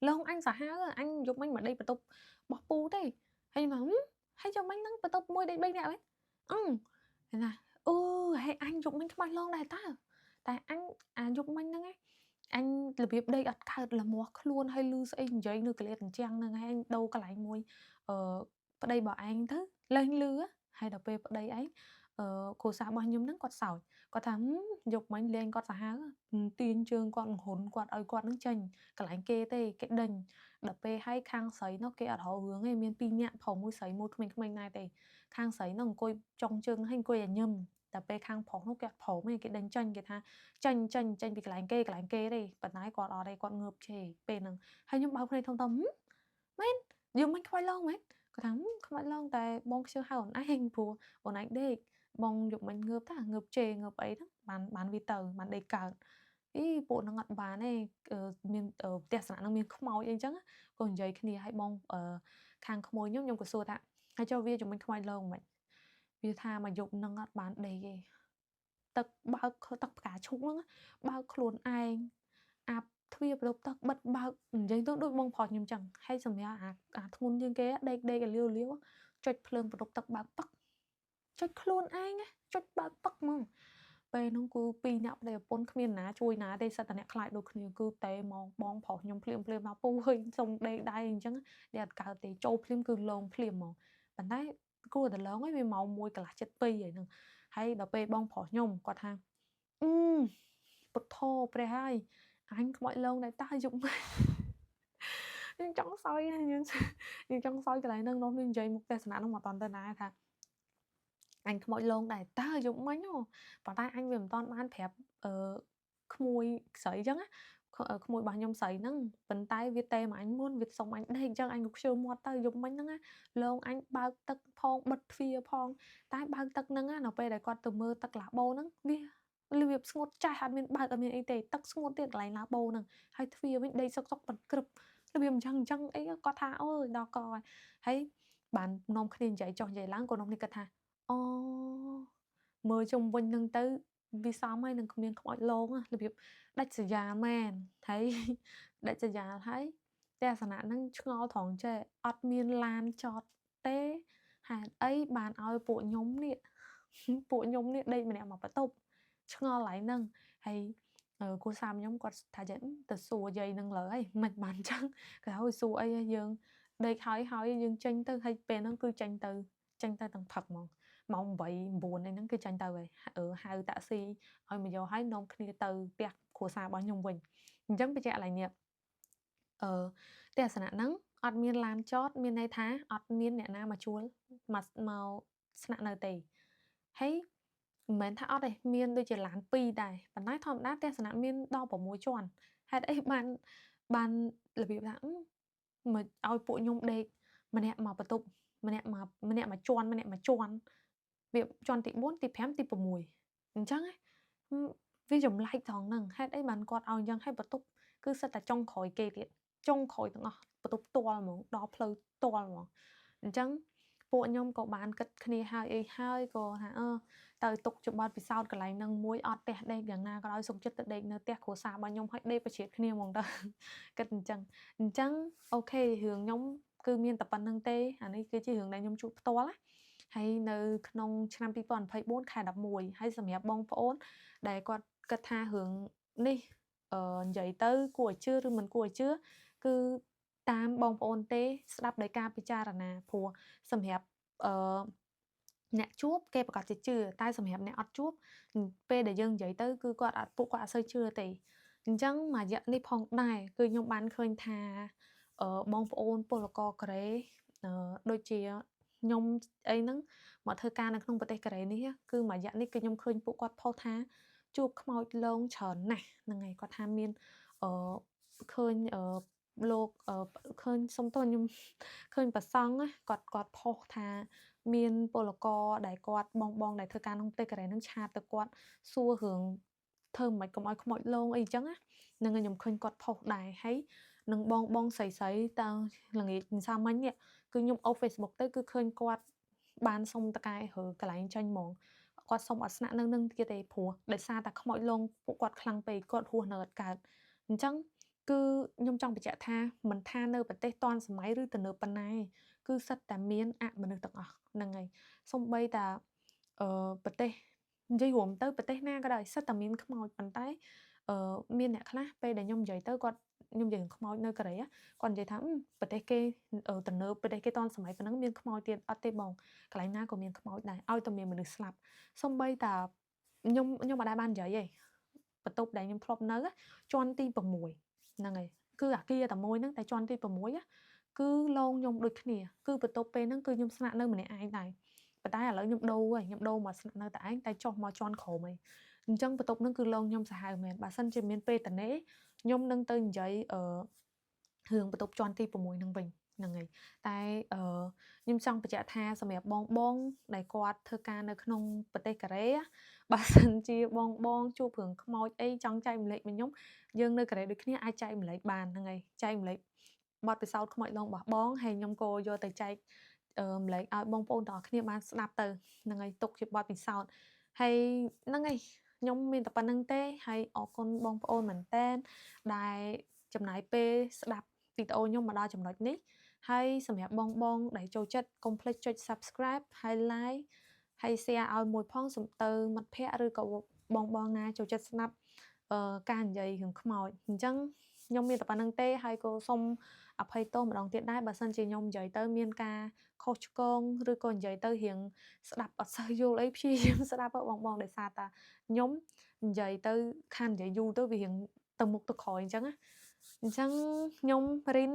[SPEAKER 1] លងអញសាហាវអញយប់មិញមកដេកបន្ទប់របស់ពូទេហើយខ្ញុំថាហើយយប់មិញហ្នឹងបន្ទប់មួយដេក3នាក់មែនគេថាហើយអញយប់មិញខ្មោចលងដែរតើតែអញអាយប់មិញហ្នឹងអញរបៀបដេកអត់កើតលមាស់ខ្លួនហើយលឺស្អីនិយាយនៅកលៀតអញ្ចឹងហ្នឹងហើយអញដូរកន្លែងមួយប្តីរបស់ឯងទៅលេងលឺហើយដល់ពេលប្តីឯង គ្រួសាររបស់ខ្ញុំហ្នឹងគាត់សើចគាត់ថាយកមិញលេងគាត់សាហាវទាញជើងគាត់បង្ហុនគាត់ឲ្យគាត់នឹងចេញកន្លែងគេទេគេដេញដល់ពេលហើយខាងស្រីនោះគេអត់រករឿងទេមាន2ញាក់ប្រុសមួយស្រីមួយក្មេងៗដែរទេខាងស្រីនោះអង្គុយចុងជើងហើយអង្គុយញញឹមតែពេលខាងប្រុសនោះគេអត់ព្រមទេគេដេញចេញគេថាចេញពីកន្លែងគេទេប៉ុន្តែគាត់អត់ទេគាត់ងើបជេរពេលហ្នឹងហើយខ្ញុំបើកភ្នែកធំមែនយើងមិនខ្វាយឡងមែនគាត់ថាខ្វាយឡងតែបងខ្ជិលហៅអូនឯងព្រោះអូនឯងដេកបងយកមិញងើបតាងើបជេរងើបអីហ្នឹងបានវាទៅបានដេកកើតអីពួកហ្នឹងអត់បានទេមានផ្ទះស្នាក់ហ្នឹងមានខ្មោចអីចឹងក៏និយាយគ្នាឲ្យបងខាងក្មួយខ្ញុំក៏សួរថាហើយចុះវាជំនាញខ្វាយឡងមិនវាថាមកយប់ហ្នឹងអត់បានដេកទេទឹកបើកទឹកផ្កាឈូកហ្នឹងបើកខ្លួនឯងអាប់ទ្វារប្រទប់ទឹកបិទបើកនិយាយទៅដូចបងប្រុសខ្ញុំចឹងហើយសម្រាប់អាធ្ងន់ជាងគេដេកឲ្យលាវចុចភ្លើងប្រទប់ទឹកបើកប៉ឹកចុចខ្លួនឯងចុចបើកប៉ឹកហ្មងពេលហ្នឹងគឺ2នាក់ប្តីប្រពន្ធគ្មានណាជួយណាទេសិតតែអ្នកខ្លាចដូចគ្នាគឺតែមកបងប្រុសខ្ញុំភ្លាមមកពូហុយសុំដេកដែរអញ្ចឹងតែអត់កើតទេចូលភ្លាមគឺលងភ្លាមហ្មងប៉ុន្តែគួរតែឡងហើយវាម៉ោង1កន្លះចិត្ត2ហើយហ្នឹងហើយដល់ពេលបងប្រុសខ្ញុំគាត់ថាពុទ្ធោព្រះហើយអញខ្មោចលងដែរតើយប់យើងចង់សើចយើងចង់សើចកន្លែងហ្នឹងនោះនិយាយមុខទេសនាហ្នឹងមកតន់ទៅណាថាអញខ្មោចលងដែរតើយប់មិញប៉ុន្តែអញវាមិនតាន់បានប្រាប់ក្មួយស្រីអញ្ចឹងណាក្មួយរបស់ខ្ញុំស្រីហ្នឹងប៉ុន្តែវាតែមកអញមុនវាសុំអញដេកអញ្ចឹងអញក៏ខ្ជិលមាត់ទៅយប់មិញហ្នឹងណាលងអញបើកទឹកផងបិទទ្វារផងតែបើកទឹកហ្នឹងណានៅពេលដែលគាត់ទៅមើលទឹកឡាបូហ្នឹងវារបៀបស្ងួតចាស់អត់មានបើកអត់មានអីទេទឹកស្ងួតទៀតកន្លែងឡាបូហ្នឹងហើយទ្វារវិញដេកសុកប៉ុនក្រឹបរបៀបអញ្ចឹងអីគាត់ថាអូយដល់កហើយបាននាំគ្នានិយាយចុះនិយាយឡើងក៏នាំគ្នាគិតថាអូមើលជុំវិញហ្នឹងទៅវាសមហើយនឹងគ្មានខ្មោចលងរបៀបដាច់ស្រយាលមែនហើយដាច់ស្រយាលហើយតែអាសនៈហ្នឹងឆ្ងល់ត្រង់ចេះអត់មានឡានចតទេហេតុអីបានឲ្យពួកខ្ញុំនេះដេកម្នាក់មកបន្ទប់ឆ្ងល់ហើយហ្នឹងហើយគូសាមខ្ញុំគាត់ថាចេះទៅសួរយាយនឹងលើហើយមិនបានចឹងគាត់ឲ្យសួរអីយើងដេកហើយយើងចេញទៅហើយពេលហ្នឹងគឺចេញទៅទាំងផឹកហ្មងម៉ោង8 9អីហ្នឹងគឺចាញ់ទៅហើយហៅតាក់ស៊ីឲ្យមកយកហើយនាំគ្នាទៅផ្ទះគ្រួសាររបស់ខ្ញុំវិញអញ្ចឹងបញ្ជាក់ឡើងនេះផ្ទះអាសនៈហ្នឹងអត់មានឡានចតមានន័យថាអត់មានអ្នកណាមកជួលមកស្នាក់នៅទេហើយមិនមែនថាអត់ទេមានដូចជាឡាន2ដែរប៉ុន្តែធម្មតាផ្ទះអាសនៈមានដល់6ជាន់ហេតុអីបានរបៀបថាមកឲ្យពួកខ្ញុំដេកម្នាក់មកបន្ទប់ម្នាក់មកជាន់វាជាន់ទី4ទី5ទី6អញ្ចឹងវាចម្លែកត្រង់ហ្នឹងហេតុអីបានគាត់ឲ្យអញ្ចឹងហើយបន្ទប់គឺសិតតែចុងក្រោយគេទៀតចុងក្រោយទាំងអស់បន្ទប់ផ្ទាល់ហ្មងដល់ផ្លូវផ្ទាល់ហ្មងអញ្ចឹងពួកខ្ញុំក៏បានគិតគ្នាហើយក៏ថាទៅទុកជាបទពិសោធន៍កន្លែងហ្នឹងមួយអត់ផ្ទះដេកយ៉ាងណាក៏ដោយសុខចិត្តទៅដេកនៅផ្ទះគ្រួសាររបស់ខ្ញុំហើយដេកប្រជ្រៀតគ្នាហ្មងទៅគិតអញ្ចឹងអូខេរឿងខ្ញុំគឺមានតែប៉ុណ្្នឹងទេអានេះគឺជារឿងដែលខ្ញុំជួបផ្ទាល់ណាហើយនៅក្នុងឆ្នាំ2024ខែ11ហើយសម្រាប់បងប្អូនដែលគាត់គិតថារឿងនេះនិយាយទៅគួរឲ្យជឿឬមិនគួរឲ្យជឿគឺតាមបងប្អូនទេស្ដាប់ដោយការពិចារណាព្រោះសម្រាប់អ្នកជួបគេប្រកាសជាជឿតែសម្រាប់អ្នកអត់ជួបពេលដែលយើងនិយាយទៅគឺគាត់អត់សូវជឿទេអញ្ចឹងមួយរយៈនេះផងដែរគឺខ្ញុំបានឃើញថាបងប្អូនពលករកូរ៉េដូចជាខ្ញុំអីហ្នឹងមកធ្វើការនៅក្នុងប្រទេសកូរ៉េនេះគឺមួយរយៈនេះគឺខ្ញុំឃើញពួកគាត់ផុសថាជួបខ្មោចលងច្រើនណាស់ហ្នឹងហើយគាត់ថាមានឃើញលោកឃើញសុំទោសខ្ញុំឃើញប្រសង់គាត់ផុសថាមានពលករដែលគាត់បងដែលធ្វើការក្នុងប្រទេសកូរ៉េនឹងឆាតទៅគាត់សួររឿងធ្វើមិនខ្មិចកុំឲ្យខ្មោចលងអីចឹងណាហ្នឹងខ្ញុំឃើញគាត់ផុសដែរហើយនឹងបងស្រីតើល្ងាចមិនសាមញ្ញនេះគឺខ្ញុំអូស Facebook ទៅគឺឃើញគាត់បានសុំតកែហើកន្លែងចាញ់ហ្មងគាត់សុំអត់ស្នាក់នៅនឹងទៀតទេព្រោះដោយសារតែខ្មោចលងពួកគាត់ខ្លាំងពេកគាត់ហួសនៅអត់កើតអញ្ចឹងគឺខ្ញុំចង់បញ្ជាក់ថាមិនថានៅប្រទេសទាន់សម័យឬទំនើបប៉ុណ្ណាគឺសិតតែមានអមនុស្សទាំងអស់ហ្នឹងហើយសូម្បីតែប្រទេសនិយាយរួមទៅប្រទេសណាក៏ដោយសិតតែមានខ្មោចប៉ុន្តែមានអ្នកខ្លះពេលដែលខ្ញុំនិយាយទៅគាត់ ខ្ញុំនិយាយរឿងខ្មោចនៅកូរ៉េá គាត់និយាយថាប្រទេសគេទំនើបប្រទេសគេទាន់សម័យប៉ុណ្ណឹងមានខ្មោចទៀតអត់ទេបងកន្លែងណាក៏មានខ្មោចដែរឲ្យតែមានមនុស្សស្លាប់សូម្បីតែខ្ញុំអត់ដែលបាននិយាយទេបន្ទប់ដែលខ្ញុំធ្លាប់នៅáជាន់ទី6ហ្នឹងហើយគឺអាគារតែមួយហ្នឹងតែជាន់ទី6áគឺឡងខ្ញុំដូចគ្នាគឺបន្ទប់ពេលហ្នឹងគឺខ្ញុំស្នាក់នៅម្នាក់ឯងដែរប៉ុន្តែឥឡូវខ្ញុំដូរហើយខ្ញុំដូរមកស្នាក់នៅតែឯងតែចុះមកជាន់ក្រោមហើយអញ្ចឹងបន្ទប់ហ្នឹងគឺឡងខ្ញុំសាហាវមែនបើសិនជាមានពេលតនេខ្ញុំនឹងទៅនិយាយរឿងបន្ទប់ជាន់ទី6ហ្នឹងវិញហ្នឹងហើយតែខ្ញុំចង់បញ្ជាក់ថាសម្រាប់បងដែលគាត់ធ្វើការនៅក្នុងប្រទេសកូរ៉េបើសិនជាបងជួបរឿងខ្មោចអីចង់ចែកម្លែកមកខ្ញុំយើងនៅកូរ៉េដូចគ្នាអាចចែកម្លែកបានហ្នឹងហើយចែកម្លែកបទពិសោធន៍ខ្មោចឡងរបស់បងហើយខ្ញុំក៏យកទៅចែកម្លែកឲ្យបងប្អូនទាំងអស់គ្នាបានស្ដាប់ទៅហ្នឹងហើយទុកជាបទពិសោធន៍ហើយហ្នឹងហើយខ្ញុំមានតែប៉ុណ្្នឹងទេហើយអរគុណបងប្អូនមែនតើដែលចំណាយពេលស្ដាប់វីដេអូខ្ញុំមកដល់ចំណុចនេះហើយសម្រាប់បងដែលចូលចិត្តកុំភ្លេចចុច Subscribe ហើយ Like ហើយ Share ឲ្យមួយផងសូមទៅមិត្តភ័ក្តិឬក៏បងណាចូលចិត្តស្ដាប់ការនិយាយរឿងខ្មោចអញ្ចឹងខ្ញុំមានតែប៉ុណ្្នឹងទេហើយក៏សូមអភ័យទោសម្ដងទៀតដែរបើសិនជាខ្ញុំនិយាយទៅមានការខុសឆ្គងឬក៏និយាយទៅរៀងស្ដាប់អត់សូវយល់អីព្យាយាមស្ដាប់បងដោយសារតាខ្ញុំនិយាយទៅខាននិយាយយូរទៅវារៀងទៅមុខទៅក្រោយអញ្ចឹងខ្ញុំរីន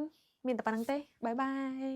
[SPEAKER 1] មានតែប៉ុណ្្នឹងទេបាយបាយ